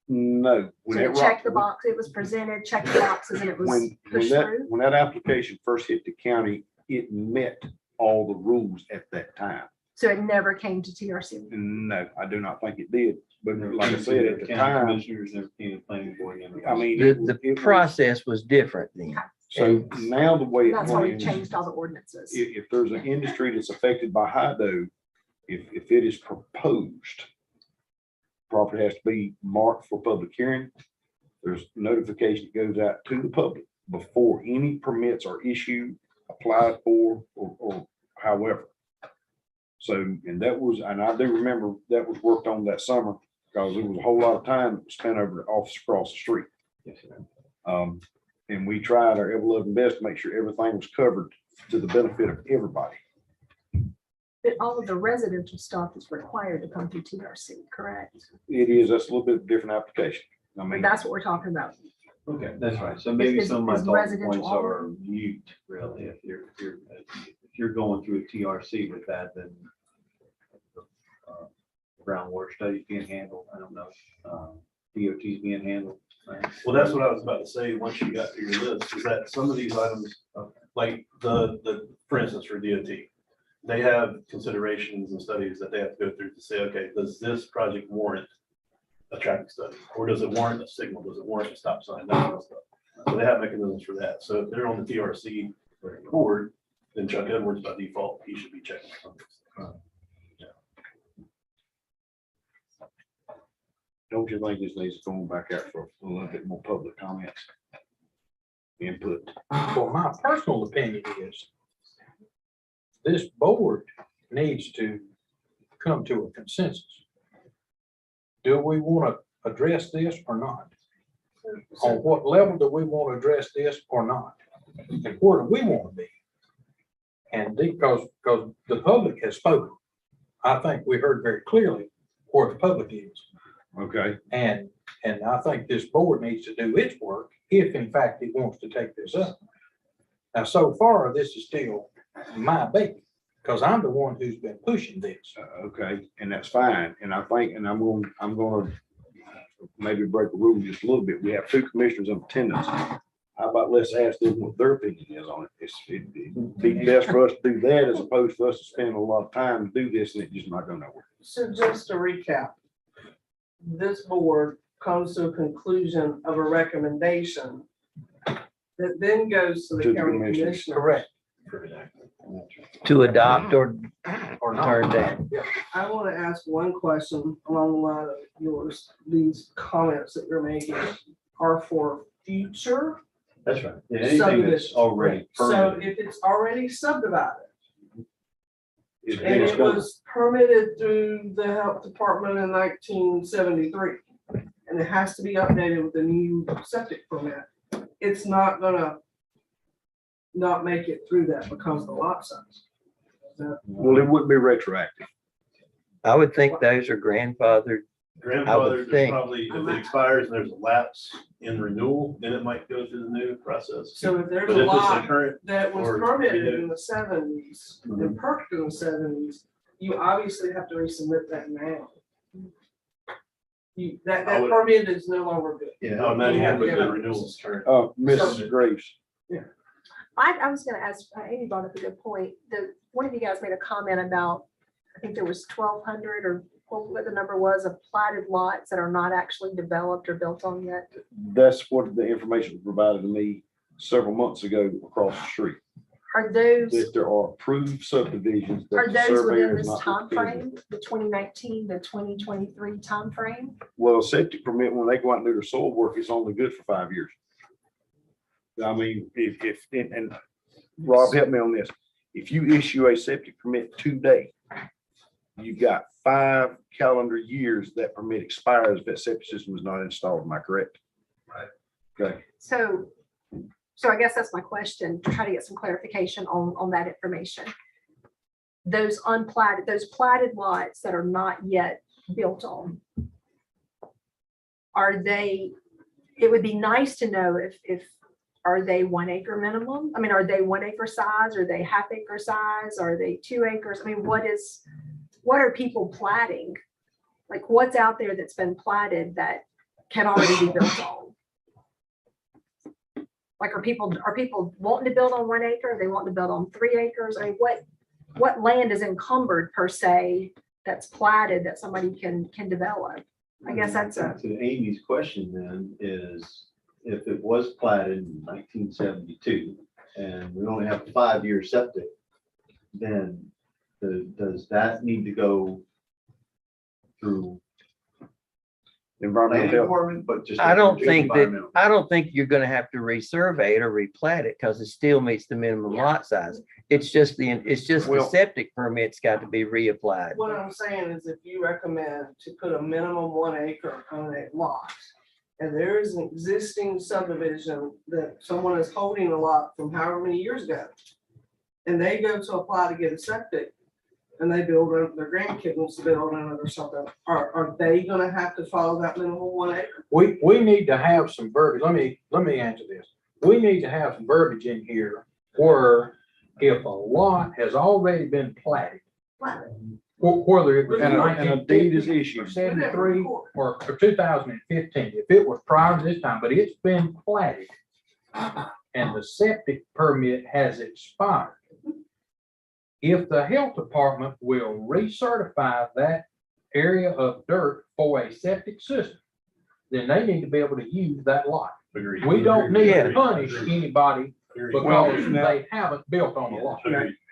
No. When So that they checked rock- the box, it was presented, checked the boxes, and it was When pushed that, through? when that application first hit the county, it met all the rules at that time. So it never came to TRC? No, I do not think it did. But Never like I came said, to at the county time, Commissioners never came to planning board. I mean. The process was different then. So now the way it That's why we runs, changed all the ordinances. if there's an industry that's affected by hydro, if it is proposed, property has to be marked for public hearing. There's notification that goes out to the public before any permits are issued, applied for, or however. So, and that was, and I do remember that was worked on that summer because there was a whole lot of time that was spent over the office across the street. And we tried our ever loving best to make sure everything was covered to the benefit of everybody. But all of the residential stuff is required to come through TRC, correct? It is, that's a little bit different application. I But mean, that's what we're talking about. Okay, that's right. So maybe Is- some of my is talking residential points are mute, really, if you're going through a TRC with that, then groundwater studies being handled, I don't know, DOT's being handled. Right? Well, that's what I was about to say, once you got through your list, is that some of these items, like for instance, for DOT, they have considerations and studies that they have to go through to say, okay, does this project warrant a traffic study? Or does it warrant a signal? Does it warrant a stop sign? That kind of stuff. So they have mechanisms for that. So if they're on the TRC board, then Chuck Edwards by default, he should be checking. don't you think this needs to go back out for a little bit more public comments? Input. Well, my personal opinion is this board needs to come to a consensus. Do we want to address this or not? On what level do we want to address this or not? And where do we want to be? And because the public has spoken, I think we heard very clearly where the public is. Okay. And I think this board needs to do its work if in fact it wants to take this up. Now, so far, this is still my baby, because I'm the one who's been pushing this. Okay, and that's fine. And I think, and I'm gonna maybe break the rule just a little bit. We have two commissioners in attendance. How about let's ask them what their opinion is on it? It'd be best for us to do that as opposed to us to spend a lot of time to do this and it just not go nowhere. So just to recap, this board comes to a conclusion of a recommendation that then goes to the To the county commissioners. commissioner. Correct. To adopt or turn down. I want to ask one question along the line of yours. These comments that you're making are for future. That's right. Yeah, anything that's already So permitted. if it's already subdivided It's and based it on- was permitted through the health department in 1973, and it has to be updated with a new septic permit, it's not gonna not make it through that because of the lot size. Well, it wouldn't be retroactive. I would think those are grandfathered. Grandfather, think. probably, if it expires and there's a lapse in renewal, then it might go through the new process. So if there's But a if it's lot current, that was or permitted renewed. in the 70s and perked in the 70s, you obviously have to resubmit that now. That I would- permit is no longer good. Yeah, I imagine Yeah. with the renewals current. Mrs. Graves. I was gonna ask, Amy brought up a good point. One of you guys made a comment about, I think there was 1,200 or what the number was of platted lots that are not actually developed or built on yet. That's what the information was provided to me several months ago across the street. Are those, That there are approved subdivisions. that are the those surveyor within has this not time looked into. frame, the 2019 to 2023 timeframe? Well, a septic permit, when they go out and do their soil work, it's only good for 5 years. I mean, and Rob, help me on this. If you issue a septic permit today, you've got 5 calendar years that permit expires if that septic system is not installed. Am I correct? Right. Okay. So I guess that's my question, to try to get some clarification on that information. Those unplatted, those platted lots that are not yet built on, are they, it would be nice to know if, are they 1 acre minimum? I mean, are they 1 acre size? Are they half acre size? Are they 2 acres? I mean, what are people platting? Like what's out there that's been platted that can already be built on? Like, are people wanting to build on 1 acre? They want to build on 3 acres? I mean, what land is encumbered per se that's platted that somebody can develop? I guess that's To Amy's question then is, if it was platted in 1972 and we only have a 5-year septic, then does that need to go through Environmental planning health. department, but just? I don't just think that, environmental? I don't think you're gonna have to resurvey it or replat it because it still meets the minimum lot size. It's just the Well- septic permit's got to be reapplied. What I'm saying is if you recommend to put a minimum 1 acre on a lot, and there is an existing subdivision that someone is holding a lot from however many years ago, and they go to apply to get a septic, and they build, their grandkid wants to build on it or something, are they gonna have to follow that minimum 1 acre? We need to have some verbiage. Let me answer this. We need to have some verbiage in here where if a lot has already been platted, whether it was in And a deed is 1950, issued. 73 or 2015, if it was prior to this time, but it's been platted and the septic permit has expired. If the health department will recertify that area of dirt for a septic system, then they need to be able to use that lot. Agreed. We don't need to Yeah. punish anybody because now- they haven't built on the lot.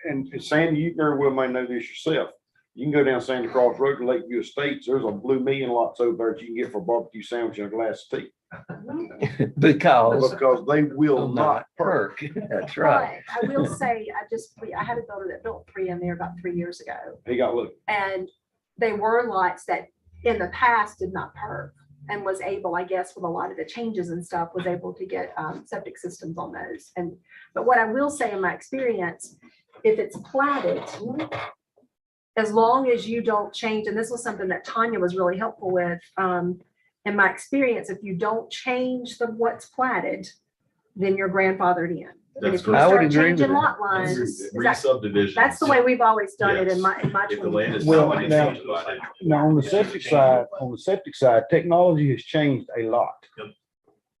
And Sandy, you very well may know this yourself. You can go down Sandy Cross Road to Lakeview Estates. There's a blue million lots over there that you can get for a barbecue sandwich and a glass of tea. Because Because they will not perk. That's right. But I will say, I had a builder that built 3 in there about 3 years ago. He got looked. And they were lots that in the past did not perk and was able, I guess, with a lot of the changes and stuff, was able to get septic systems on those. But what I will say in my experience, if it's platted, as long as you don't change, and this was something that Tanya was really helpful with, in my experience, if you don't change what's platted, then you're grandfathered in. And That's if you I would start agree with changing that. lot lines, is that- Re-subdivision. that's the way we've always done it in Yes. my. If the land is Well, not now- subdivided. Now, on the septic side, technology has changed a lot. Yep.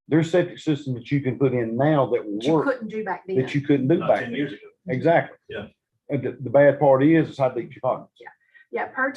There's septic systems that you can put in now that will You work couldn't do back then. that you couldn't do Not back 10 then. years ago. Exactly. Yeah. And the bad part is how deep your pocket. Yeah, per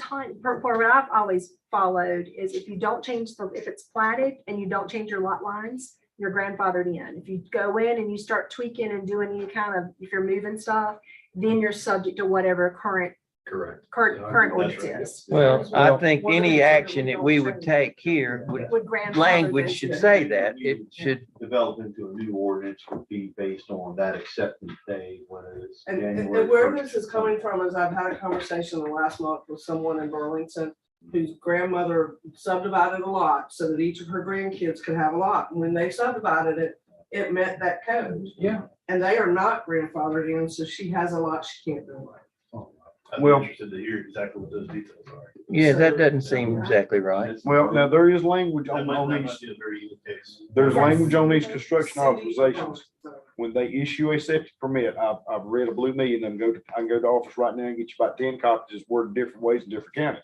what I've always followed is if you don't change if it's platted and you don't change your lot lines, you're grandfathered in. If you go in and you start tweaking and doing any kind of, if you're moving stuff, then you're subject to whatever current Correct. ordinance right. is. Well, I think We're any gonna- action that we would take here Would grandfather language those should in. say that. It should, Develop into a new ordinance would be based on that acceptance day, whether it's And January. where 1st. this is coming from is I've had a conversation the last month with someone in Burlington whose grandmother subdivided a lot so that each of her grandkids could have a lot. And when they subdivided it, it met that code. Yeah. And they are not grandfathered in, so she has a lot she can't build on. I'm Well- interested to hear exactly what those details are. yeah, that doesn't seem exactly right. Well, now there is language That on might these, be a very unique case. there's Yes. language on these construction City authorizations. so- When they issue a septic permit, I've read a blue million, I can go to the office right now and get you about 10 copies, it's worded different ways in different counties.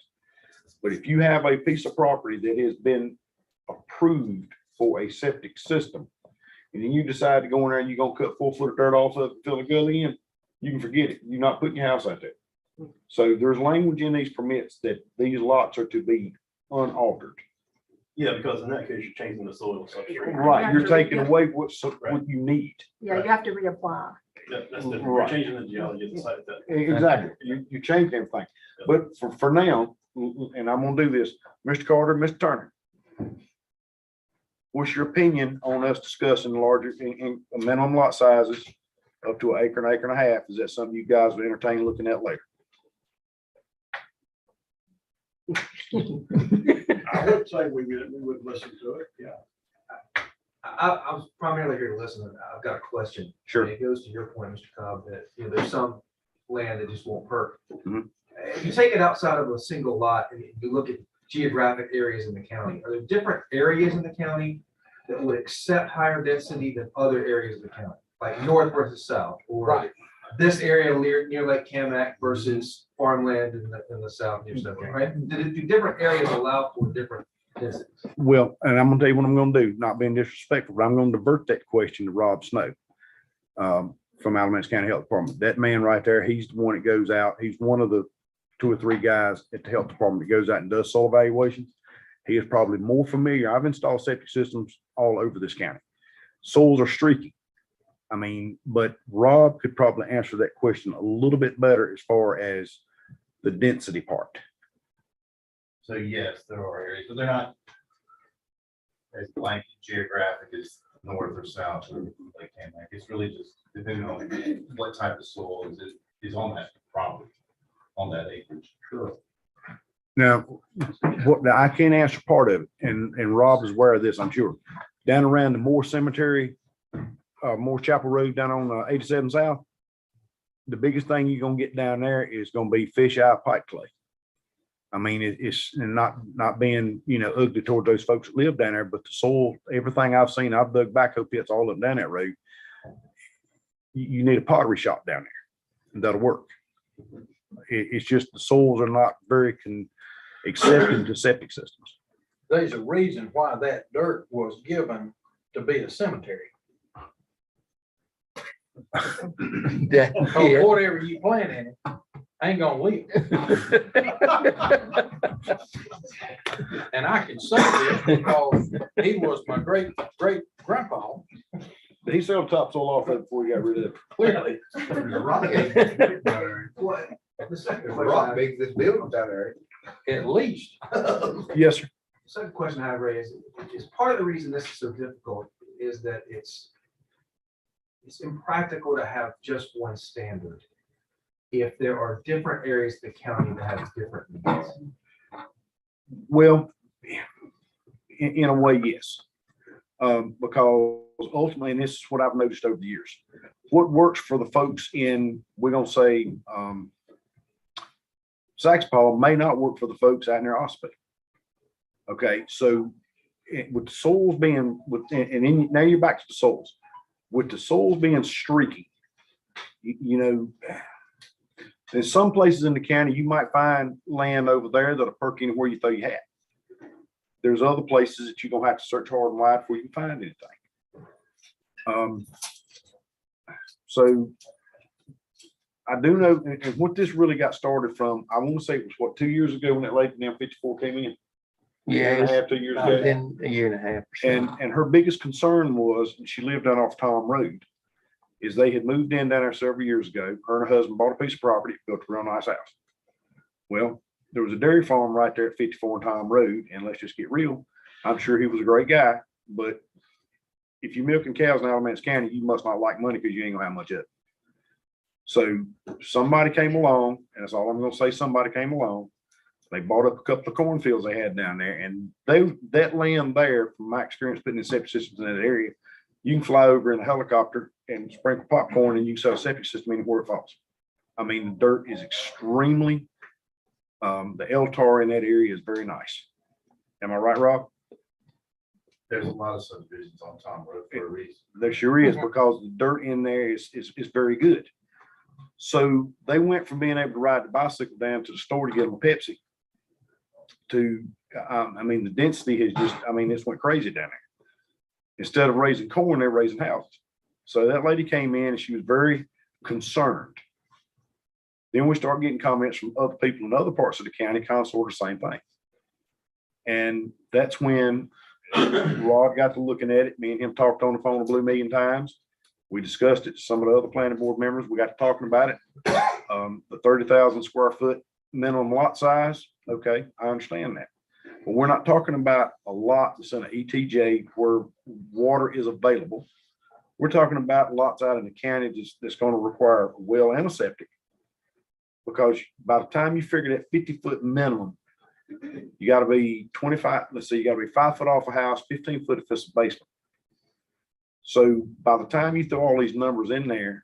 But if you have a piece of property that has been approved for a septic system, and then you decide to go in there and you're gonna cut 4 foot of dirt off of it, fill the gully in, you can forget it. You're not putting your house out there. So there's language in these permits that these lots are to be unaltered. Yeah, because in that case, you're changing the soil substrate. Right, you're taking away what you need. Yeah, you have to reapply. That's different. You're Right. changing the geology of the site. That. Exactly. You change everything. But for now, and I'm gonna do this, Mr. Carter, Mr. Turner. What's your opinion on us discussing larger, in minimum lot sizes up to an acre and a half? Is that something you guys would entertain looking at later? I would say we would listen to it, yeah. I was primarily here to listen, and I've got a question. Sure. And it goes to your point, Mr. Cobb, that, there's some land that just won't perk. Mhm. If you take it outside of a single lot and you look at geographic areas in the county, are there different areas in the county that would accept higher density than other areas of the county? Like north versus south, or this area near Lake Camac versus farmland in the south near stuff, right? Do different areas allow for different densities? Well, and I'm gonna tell you what I'm gonna do, not being disrespectful, but I'm gonna divert that question to Rob Snow, from Alamance County Health Department. That man right there, he's the one that goes out. He's one of the 2 or 3 guys at the health department that goes out and does soil evaluations. He is probably more familiar. I've installed septic systems all over this county. Soils are streaky. I mean, but Rob could probably answer that question a little bit better as far as the density part. So yes, there are areas, but they're not as blank geographic as north or south or like Kamak. It's really just depending on what type of soil is on that property, on that acreage. Sure. Now, now I can't answer part of it, and Rob is aware of this, I'm sure. Down around the Moore Cemetery, Moore Chapel Road down on 87 South, the biggest thing you're gonna get down there is gonna be fish eye pipe clay. I mean, it's not being, ugly toward those folks that live down there, but the soil, everything I've seen, I've dug backhoe pits all up and down that road. You need a pottery shop down there, and that'll work. It's just the soils are not very accepting to septic systems. There's a reason why that dirt was given to be a cemetery. Because whatever you plant in it ain't gonna live. And I can say this because he was my great grandpa. He sold topsoil off that before he got rid of it. Clearly. What? The second There's a rock question, Makes this building down there. At least. Yes, sir. second question I raised is part of the reason this is so difficult is that it's impractical to have just one standard if there are different areas of the county that have different needs. Well, in a way, yes. Because ultimately, and this is what I've noticed over the years, what works for the folks in, we're gonna say, Saxpaw may not work for the folks out in their hospital. Okay, so with the soils being, now you're back to the soils. With the soils being streaky, in some places in the county, you might find land over there that'll perk anywhere you throw your hat. There's other places that you're gonna have to search hard and wide before you can find anything. So I do know, and what this really got started from, I want to say it was what, 2 years ago when that lady down 54 came in? Yeah, Year and a half, 2 years ago. within a year and a half. or so. And her biggest concern was, and she lived down off Tom Road, is they had moved in down there several years ago. Her and her husband bought a piece of property, built a real nice house. Well, there was a dairy farm right there at 54 and Tom Road, and let's just get real. I'm sure he was a great guy, but if you're milking cows in Alamance County, you must not like money because you ain't gonna have much of it. So somebody came along, and that's all I'm gonna say, somebody came along. They bought up a couple of cornfields they had down there, and that land there, from my experience putting in septic systems in that area, you can fly over in a helicopter and sprinkle popcorn and you can set a septic system anywhere it falls. I mean, the dirt is extremely, the L-tar in that area is very nice. Am I right, Rob? There's a lot of subdivisions on Tom Road for a reason. There sure is, because the dirt in there is very good. So they went from being able to ride the bicycle down to the store to get them a Pepsi to, the density has just, it's went crazy down there. Instead of raising corn, they're raising houses. So that lady came in and she was very concerned. Then we started getting comments from other people in other parts of the county, kind of sort of the same thing. And that's when Rod got to looking at it. Me and him talked on the phone a blue million times. We discussed it. Some of the other planning board members, we got to talking about it. The 30,000 square foot minimum lot size. Okay, I understand that. But we're not talking about a lot that's in an ETJ where water is available. We're talking about lots out in the county that's going to require a well and a septic. Because by the time you figure that 50-foot minimum, you got to be 25, let's say you got to be 5 foot off a house, 15 foot if it's a basement. So by the time you throw all these numbers in there,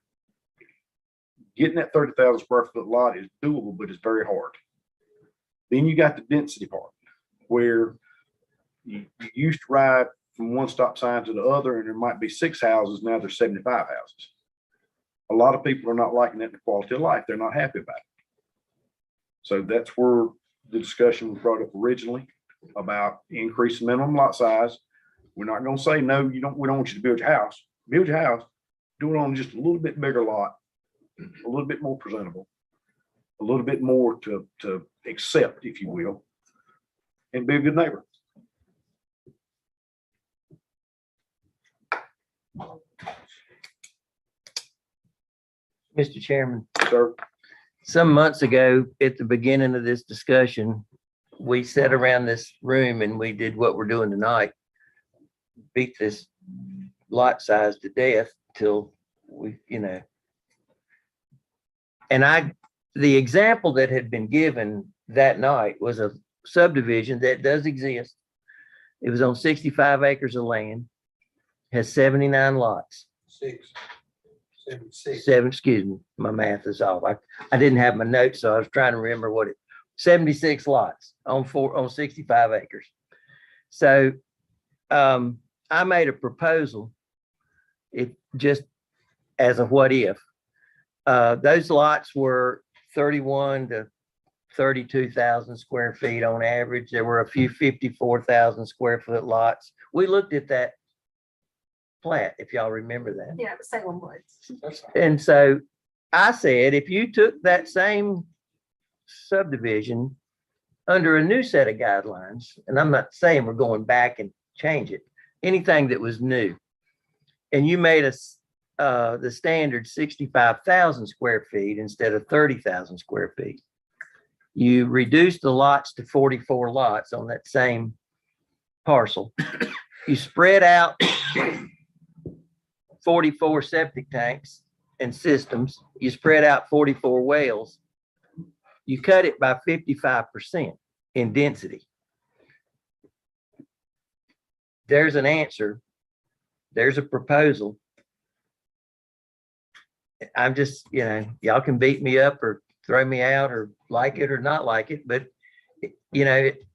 getting that 30,000 square foot lot is doable, but it's very hard. Then you got the density part, where you used to ride from one stop sign to the other, and there might be 6 houses. Now there's 75 houses. A lot of people are not liking that in the quality of life. They're not happy about it. So that's where the discussion was brought up originally. about increasing minimum lot size. We're not gonna say, no, we don't want you to build your house. Build your house, do it on just a little bit bigger lot, a little bit more presentable, a little bit more to accept, if you will, and be a good neighbor. Mr. Chairman, Sir, some months ago, at the beginning of this discussion, we sat around this room and we did what we're doing tonight. Beat this lot size to death till we, and the example that had been given that night was a subdivision that does exist. It was on 65 acres of land, has 79 lots. 76. Excuse me, my math is off. I didn't have my notes, so I was trying to remember 76 lots on 65 acres. So I made a proposal, just as a what if. Those lots were 31 to 32,000 square feet on average. There were a few 54,000 square foot lots. We looked at that plat, if y'all remember that. Yeah, the Salem Woods. And so I said, if you took that same subdivision under a new set of guidelines, and I'm not saying we're going back and change it, anything that was new, and you made us the standard 65,000 square feet instead of 30,000 square feet, you reduced the lots to 44 lots on that same parcel. You spread out 44 septic tanks and systems. You spread out 44 wells. You cut it by 55% in density. There's an answer. There's a proposal. I'm just, y'all can beat me up or throw me out or like it or not like it, but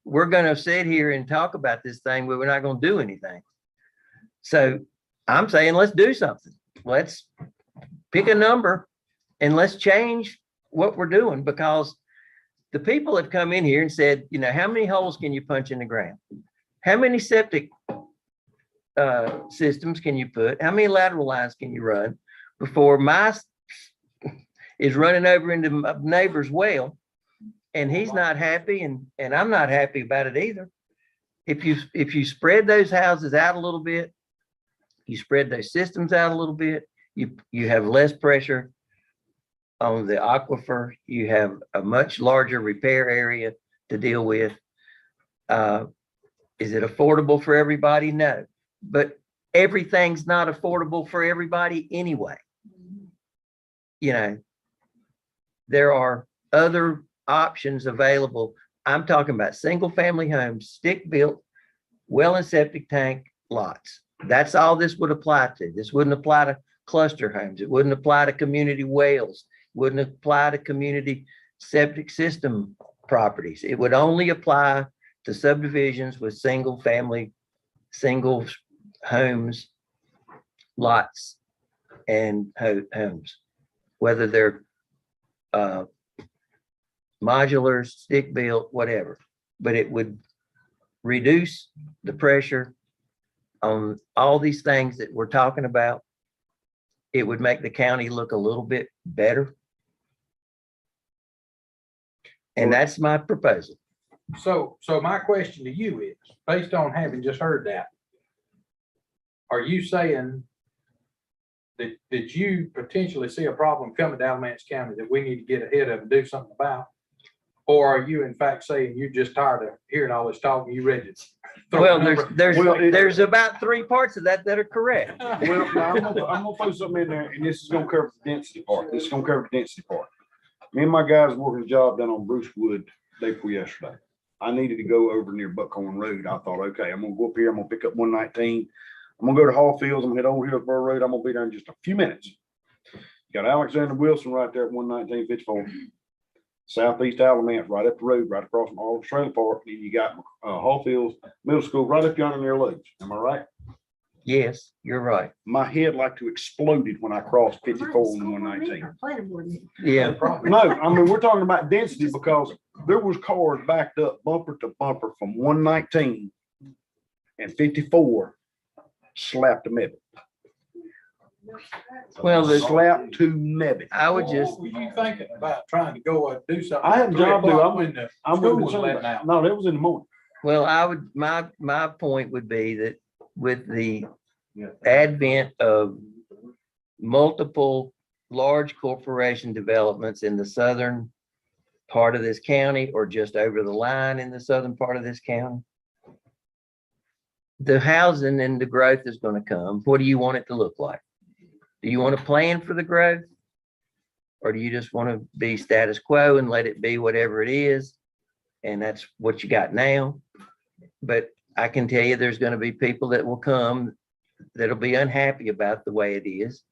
we're going to sit here and talk about this thing, but we're not going to do anything. So I'm saying, let's do something. Let's pick a number and let's change what we're doing, because the people have come in here and said, how many holes can you punch in the ground? How many septic systems can you put? How many lateral lines can you run before my is running over into my neighbor's well? And he's not happy, and I'm not happy about it either. If you spread those houses out a little bit, you spread those systems out a little bit, you have less pressure on the aquifer. You have a much larger repair area to deal with. Is it affordable for everybody? No, but everything's not affordable for everybody anyway. There are other options available. I'm talking about single family homes, stick built, well and septic tank lots. That's all this would apply to. This wouldn't apply to cluster homes. It wouldn't apply to community wells. Wouldn't apply to community septic system properties. It would only apply to subdivisions with single family, single homes, lots, and homes, whether they're modular, stick built, whatever. But it would reduce the pressure on all these things that we're talking about. It would make the county look a little bit better. And that's my proposal. So my question to you is, based on having just heard that, are you saying that you potentially see a problem coming to Alamance County that we need to get ahead of and do something about? Or are you in fact saying you're just tired of hearing all this talk and you ready to throw Well, a number? there's about 3 parts of that are correct. Well, now I'm gonna throw something in there, and this is gonna cover the density part. This is gonna cover the density part. Me and my guys working a job down on Bruce Wood day before yesterday. I needed to go over near Buckhorn Road. I thought, okay, I'm gonna go up here. I'm gonna pick up 119. I'm gonna go to Hall Fields. I'm gonna head over Hillsborough Road. I'm gonna be there in just a few minutes. Got Alexander Wilson right there at 119 Fitchburg. Southeast Alamance, right up the road, right across from Olive Trailer Park. And you got Hall Fields Middle School right up yonder near Lowe's. Am I right? Yes, you're right. My head like to exploded when I crossed 54 and 119. Yeah. No, I mean, we're talking about density because there was cars backed up bumper to bumper from 119 and 54 slapped to Mebane. Well, the Slapped to Mebane. I would just, What were you thinking about trying to go and do something? I had a job to do. When the I'm school with was the letting out. No, that was in the morning. well, I would, my point would be that with the advent of multiple large corporation developments in the southern part of this county or just over the line in the southern part of this county, the housing and the growth is going to come. What do you want it to look like? Do you want to plan for the growth? Or do you just want to be status quo and let it be whatever it is? And that's what you got now. But I can tell you there's going to be people that will come that'll be unhappy about the way it is.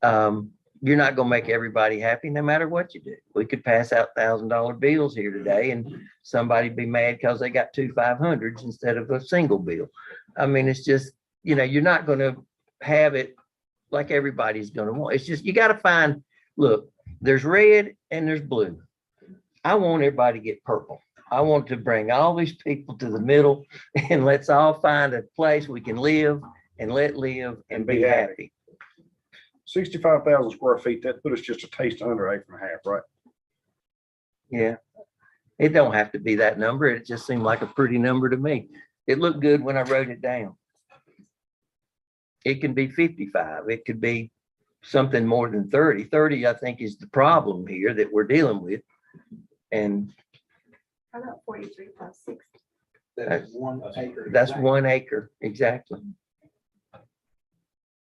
You're not going to make everybody happy no matter what you do. We could pass out $1,000 bills here today and somebody be mad because they got 2 500s instead of a single bill. I mean, it's just, you know, you're not going to have it like everybody's going to want. It's just, you got to find, look, there's red and there's blue. I want everybody to get purple. I want to bring all these people to the middle and let's all find a place we can live and let live and be happy. 65,000 square feet, that put us just a taste under acre and a half, right? Yeah. It don't have to be that number. It just seemed like a pretty number to me. It looked good when I wrote it down. It can be 55. It could be something more than 30. 30, I think, is the problem here that we're dealing with. And How about 43 plus 60? That's 1 acre. that's 1 acre, exactly.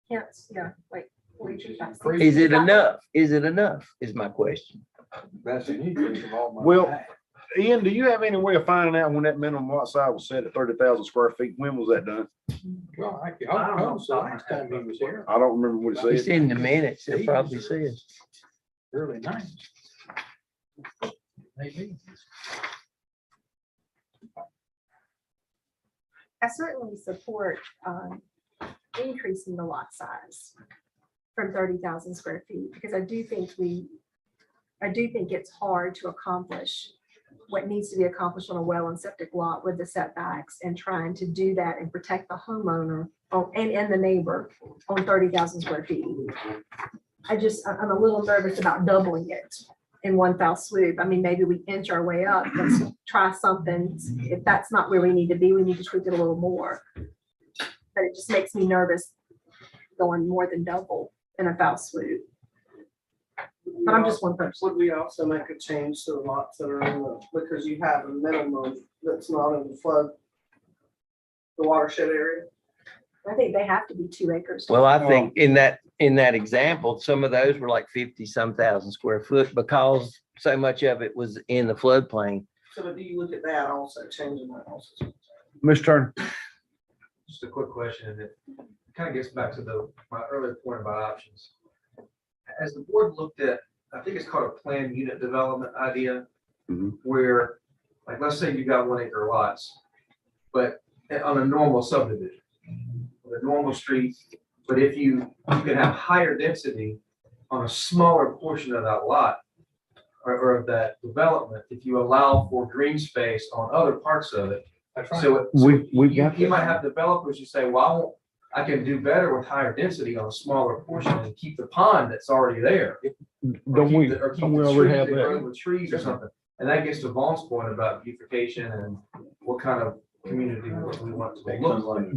Yes, yeah, like 43 plus 60. Is it enough? Is it enough? Is my question. That's an increase of almost Well, half. Ian, do you have any way of finding out when that minimum lot size was set at 30,000 square feet? When was that done? Well, I don't know. So last time he was here, I don't remember what it It's said. in the minutes. It probably says. early 90s. Maybe. I certainly support increasing the lot size from 30,000 square feet, because I do think it's hard to accomplish what needs to be accomplished on a well and septic lot with the setbacks, and trying to do that and protect the homeowner and the neighbor on 30,000 square feet. I'm a little nervous about doubling it in one foul swoop. I mean, maybe we inch our way up. Let's try something. If that's not where we need to be, we need to tweak it a little more. But it just makes me nervous going more than double in a foul swoop. But I'm just one person. Would we also make a change to the lots that are in the, because you have a minimum that's not in the flood, the watershed area? I think they have to be 2 acres. Well, I think in that example, some of those were like 50-some thousand square foot because so much of it was in the floodplain. So do you look at that also, changing that also? Mr. Turner, Just a quick question, and it kind of gets back to my earlier point about options. As the board looked at, I think it's called a planned unit development idea, where, like, let's say you got 1 acre lots, but on a normal subdivision, a normal street, but if you can have higher density on a smaller portion of that lot or of that development, if you allow for green space on other parts of it. That's right. So we've got you that. might have developers who say, well, I can do better with higher density on a smaller portion and keep the pond that's already there. Don't we already have Grow that? with trees or something. And that gets to Vaughn's point about beautification and what kind of community we want it to look like.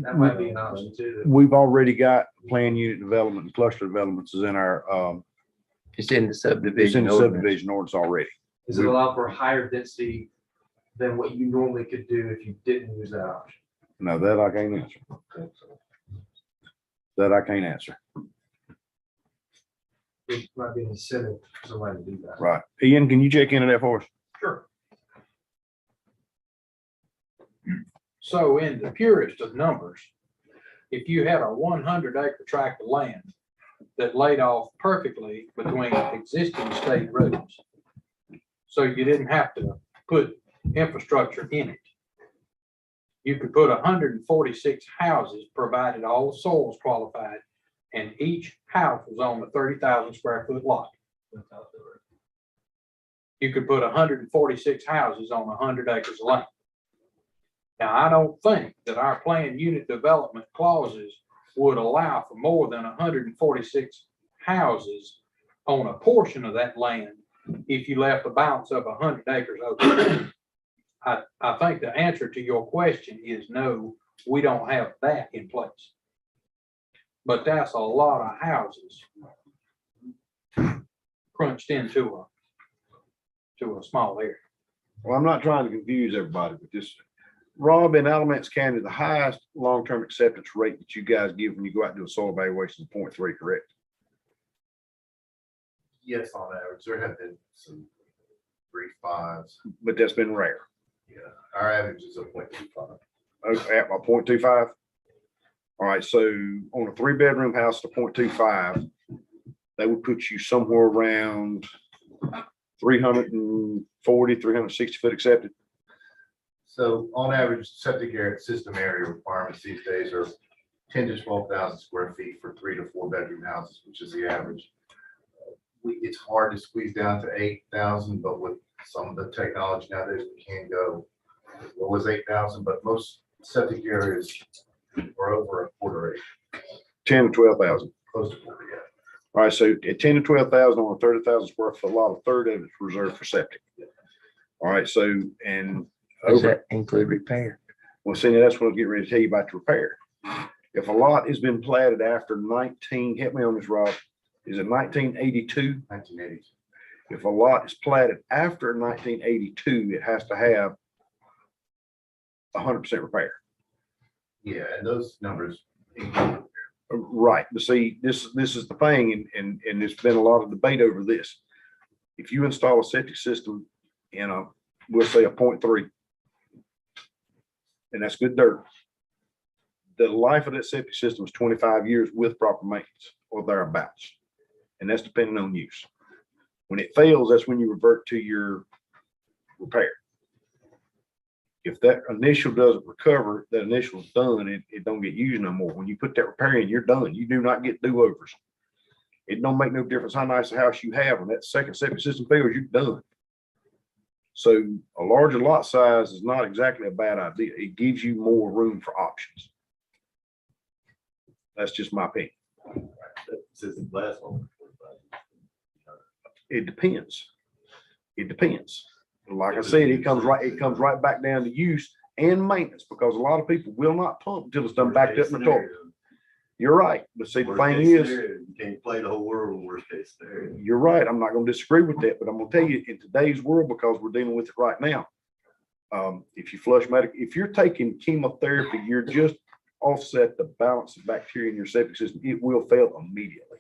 That might be an option too. We've already got planned unit development and cluster developments is in our, It's in the it's in subdivision the ordinance. subdivision ordinance already. Does it allow for higher density than what you normally could do if you didn't use that option? No, that I can't answer. That I can't answer. It might be an incentive for somebody to do that. Right. Ian, can you check into that for us? Sure. So in the purest of numbers, if you had a 100 acre tract of land that laid off perfectly between existing state roads, so you didn't have to put infrastructure in it, you could put 146 houses, provided all the soils qualified, and each house was on a 30,000 square foot lot. you could put 146 houses on 100 acres of land. Now, I don't think that our planned unit development clauses would allow for more than 146 houses on a portion of that land if you left the balance of 100 acres open. I think the answer to your question is no, we don't have that in place. But that's a lot of houses crunched into a small area. Well, I'm not trying to confuse everybody, but this, Rob, in Alamance County, the highest long-term acceptance rate that you guys give when you go out and do a soil evaluation is 0.3, correct? Yes, on average, there have been some 3.5s. But that's been rare. Yeah, our average is a 0.25. Okay, at my 0.25. All right, so on a 3-bedroom house, to 0.25, that would put you somewhere around 340, 360 foot accepted. So on average, septic area, system area requirements these days are 10 to 12,000 square feet for 3 to 4 bedroom houses, which is the average. It's hard to squeeze down to 8,000, but with some of the technology nowadays, we can go as low as 8,000, but most septic areas are over a quarter acre. 10 to 12,000. Close to quarter, yeah. All right, so at 10 to 12,000 on a 30,000 square foot lot, a third of it's reserved for septic. All right, so, and Does that include repair? well, see, that's what I was getting ready to tell you about the repair. If a lot has been platted after 19, help me on this, Rob, is it 1982? 1982. If a lot is platted after 1982, it has to have 100% repair. Yeah, and those numbers. Right, but see, this is the thing, and there's been a lot of debate over this. If you install a septic system in a, we'll say a 0.3, and that's good dirt, the life of that septic system is 25 years with proper maintenance or thereabouts, and that's depending on use. When it fails, that's when you revert to your repair. If that initial doesn't recover, that initial is done, it don't get used no more. When you put that repair in, you're done. You do not get do-overs. It don't make no difference how nice a house you have. When that second septic system fails, you're done. So a larger lot size is not exactly a bad idea. It gives you more room for options. That's just my opinion. It depends. It depends. Like I said, it comes right back down to use and maintenance, because a lot of people will not pump until it's done backed up in the toilet. You're right. But see, the thing is, you can't play the whole world in worst case scenario. you're right. I'm not going to disagree with that, but I'm going to tell you, in today's world, because we're dealing with it right now, if you flush medical, if you're taking chemotherapy, you're just offset the balance of bacteria in your septic system. It will fail immediately.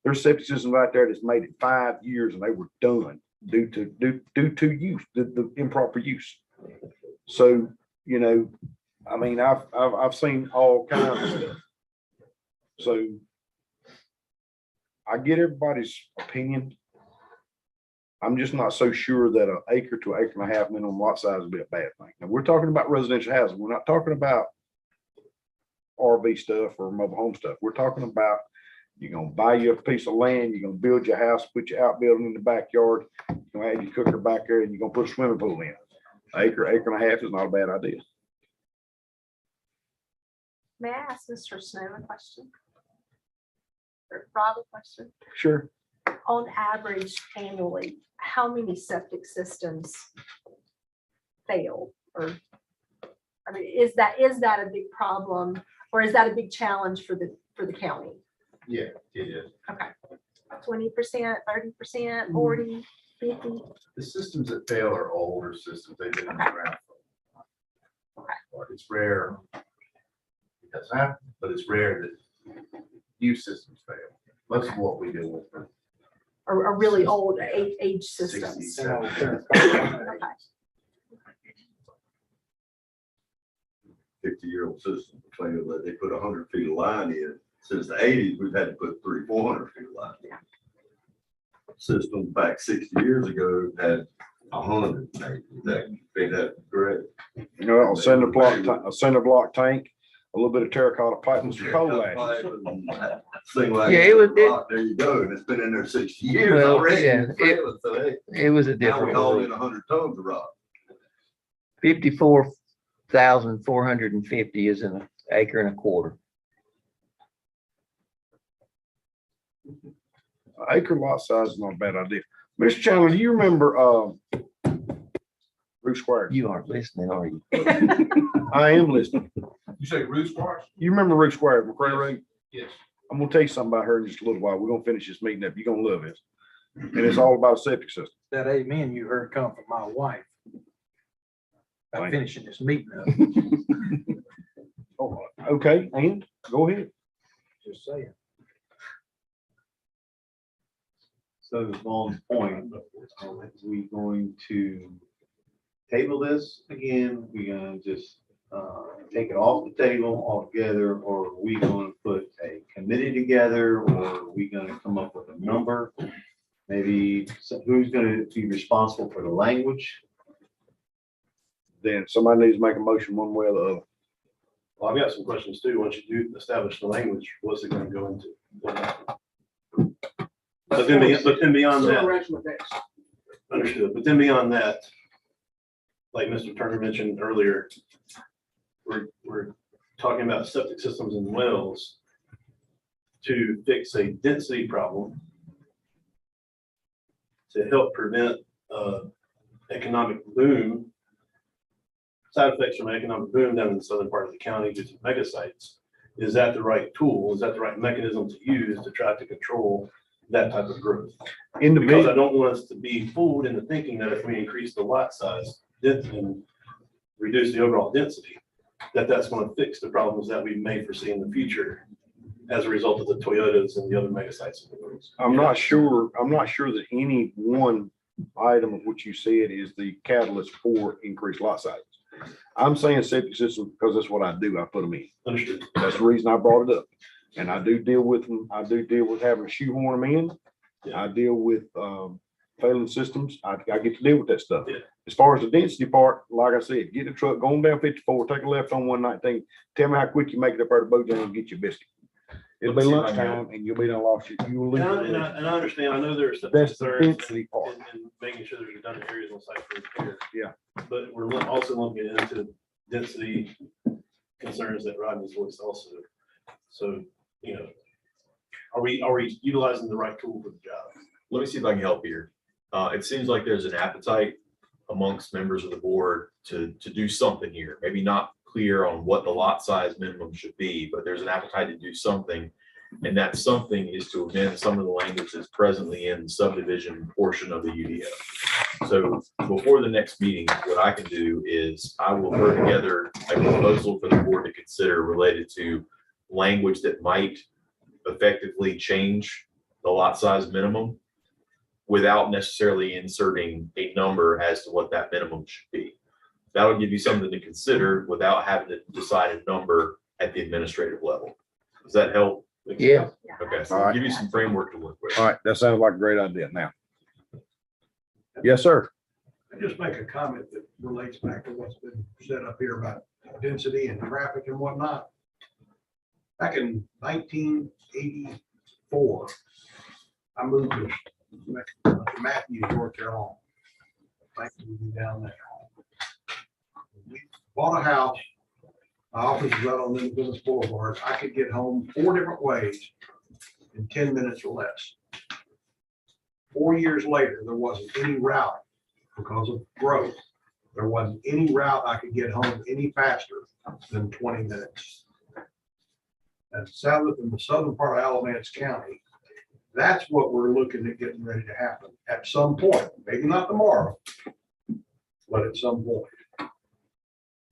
There's septic systems out there that's made it 5 years and they were done due to use, the improper use. So, you know, I mean, I've seen all kinds of stuff. So I get everybody's opinion. I'm just not so sure that an acre to acre and a half minimum lot size would be a bad thing. Now, we're talking about residential housing. We're not talking about RV stuff or mobile home stuff. We're talking about, you're gonna buy you a piece of land, you're gonna build your house, put your outbuilding in the backyard, you're gonna add your cooker back there, and you're gonna put a swimming pool in. Acre and a half is not a bad idea. May I ask Mr. Snow a question? Or Rob a question? Sure. On average annually, how many septic systems fail? Or, I mean, is that a big problem, or is that a big challenge for the county? Yeah, it is. Okay. 20%, 30%, 40, 50? The systems that fail are older systems. They've been in the ground. It's rare. It does happen, but it's rare that new systems fail. Most of what we deal with Or really old age systems? 60, 70. Okay. 50-year-old system, claiming that they put 100 feet of line in. Since the 80s, we've had to put 300-400 feet of line. Yeah. System back 60 years ago had 100. That correct? You know, a cinder block tank a little bit of terracotta pipe and some coal ash. Yeah, it was, There you go, and it's been in there 60 years well, already. yeah, It's failing, so hey, it was a now we different haul world. in 100 tons of rock. 54,450 is an acre and a quarter. Acre lot size is not a bad idea. Mr. Chandler, do you remember, Bruce Squires? You aren't listening, are you? I am listening. You say Ruth Squires? You remember Ruth Squires, McCray Road? Yes. I'm gonna tell you something about her in just a little while. We're gonna finish this meeting up. You're gonna love this. And it's all about a septic system. That amen you heard come from my wife. I'm finishing this meeting up, Oh, okay, and go ahead. just saying. So to Vaughn's point, are we going to table this again? We gonna just take it off the table altogether, or are we gonna put a committee together, or are we gonna come up with a number? Maybe who's gonna be responsible for the language? Then somebody needs to make a motion one way or the other. Well, I've got some questions too. Once you do establish the language, what's it gonna go into? But then beyond that, understood, but then beyond that, like Mr. Turner mentioned earlier, we're talking about septic systems and wells to fix a density problem, to help prevent economic boom, side effects from economic boom down in the southern part of the county due to mega sites. Is that the right tool? Is that the right mechanism to use to try to control that type of growth? Because I don't want us to be fooled into thinking that if we increase the lot size and reduce the overall density, that's going to fix the problems that we may foresee in the future as a result of the Toyotas and the other mega sites in the world. I'm not sure that any one item of what you said is the catalyst for increased lot size. I'm saying septic systems because that's what I do. I put them in. Understood. That's the reason I brought it up. And I do deal with them. I do deal with having to shoehorn them in. I deal with failing systems. I get to deal with that stuff. Yeah. As far as the density part, like I said, get the truck going down 54, take a left on 119. Tell me how quick you make it up there to Bojangles and get your biscuit. It'll be lunchtime and you'll be done lost. You will lose. And I understand, I know there's. That's the density part. And making sure there's redundant areas on site for repair. Yeah. But we're also looking into density concerns that Rodney's voiced also. So, you know, are we utilizing the right tool for the job? Let me see if I can help here. It seems like there's an appetite amongst members of the board to do something here. Maybe not clear on what the lot size minimum should be, but there's an appetite to do something. And that something is to amend some of the language that's presently in the subdivision portion of the UDO. So before the next meeting, what I can do is I will put together a proposal for the board to consider related to language that might effectively change the lot size minimum without necessarily inserting a number as to what that minimum should be. That would give you something to consider without having to decide a number at the administrative level. Does that help? Yeah. Okay, so All I'll right. give you some framework to work with. All right, that sounds like a great idea now. Yes, sir. I just make a comment that relates back to what's been said up here about density and traffic and whatnot. Back in 1984, I moved to Matthews, North Carolina. Thank you, down there. We bought a house. My office is right on Independence Boulevard. I could get home 4 different ways in 10 minutes or less. 4 years later, there wasn't any route because of growth. There wasn't any route I could get home any faster than 20 minutes. And south in the southern part of Alamance County, that's what we're looking at getting ready to happen at some point. Maybe not tomorrow, but at some point.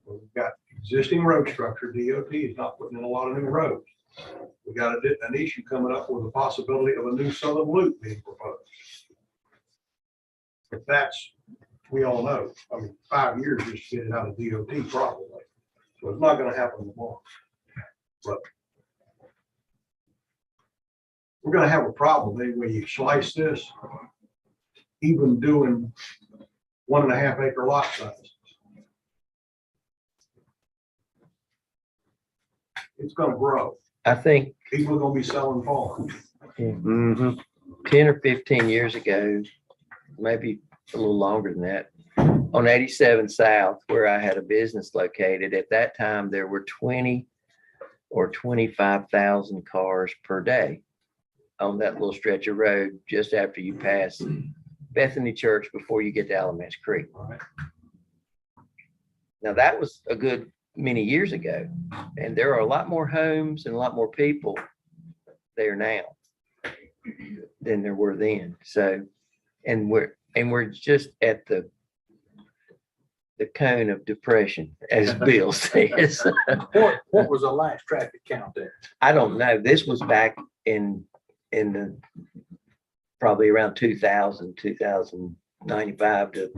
We've got existing road structure. DOT is not putting in a lot of new roads. We got an issue coming up with the possibility of a new southern loop being proposed. If that's, we all know, I mean, 5 years just to get it out of DOT probably. So it's not gonna happen tomorrow. But we're gonna have a problem anyway you slice this, even doing 1.5 acre lot size. it's gonna grow. I think People are gonna be selling farms. Mhm. 10 or 15 years ago, maybe a little longer than that, on 87 South, where I had a business located, at that time, there were 20 or 25,000 cars per day on that little stretch of road just after you pass Bethany Church before you get to Alamance Creek. Now, that was a good many years ago, and there are a lot more homes and a lot more people there now than there were then. So, and we're just at the cone of depression, as Bill says. What was the last traffic count there? I don't know. This was back in the probably around 2000, 2095 to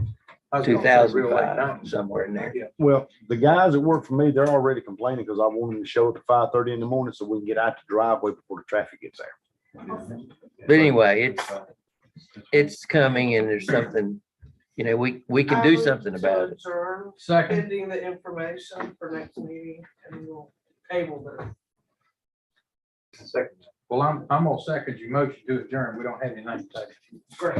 I was gonna say real late 2005, night. somewhere in there. Well, the guys that work for me, they're already complaining because I want them to show up at 5:30 in the morning so we can get out the driveway before the traffic gets there. But anyway, it's coming, and there's something, you know, we can do something about it. Second. Pending the information for next meeting and we'll table the. Second. Well, I'm gonna second your motion to adjourn. We don't have anything to say. Great.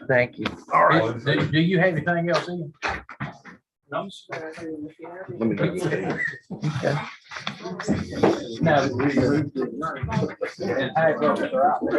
Thank you. All right. Do you have anything else in? No. Let me know. No, we moved to adjourn. And half of us are out there.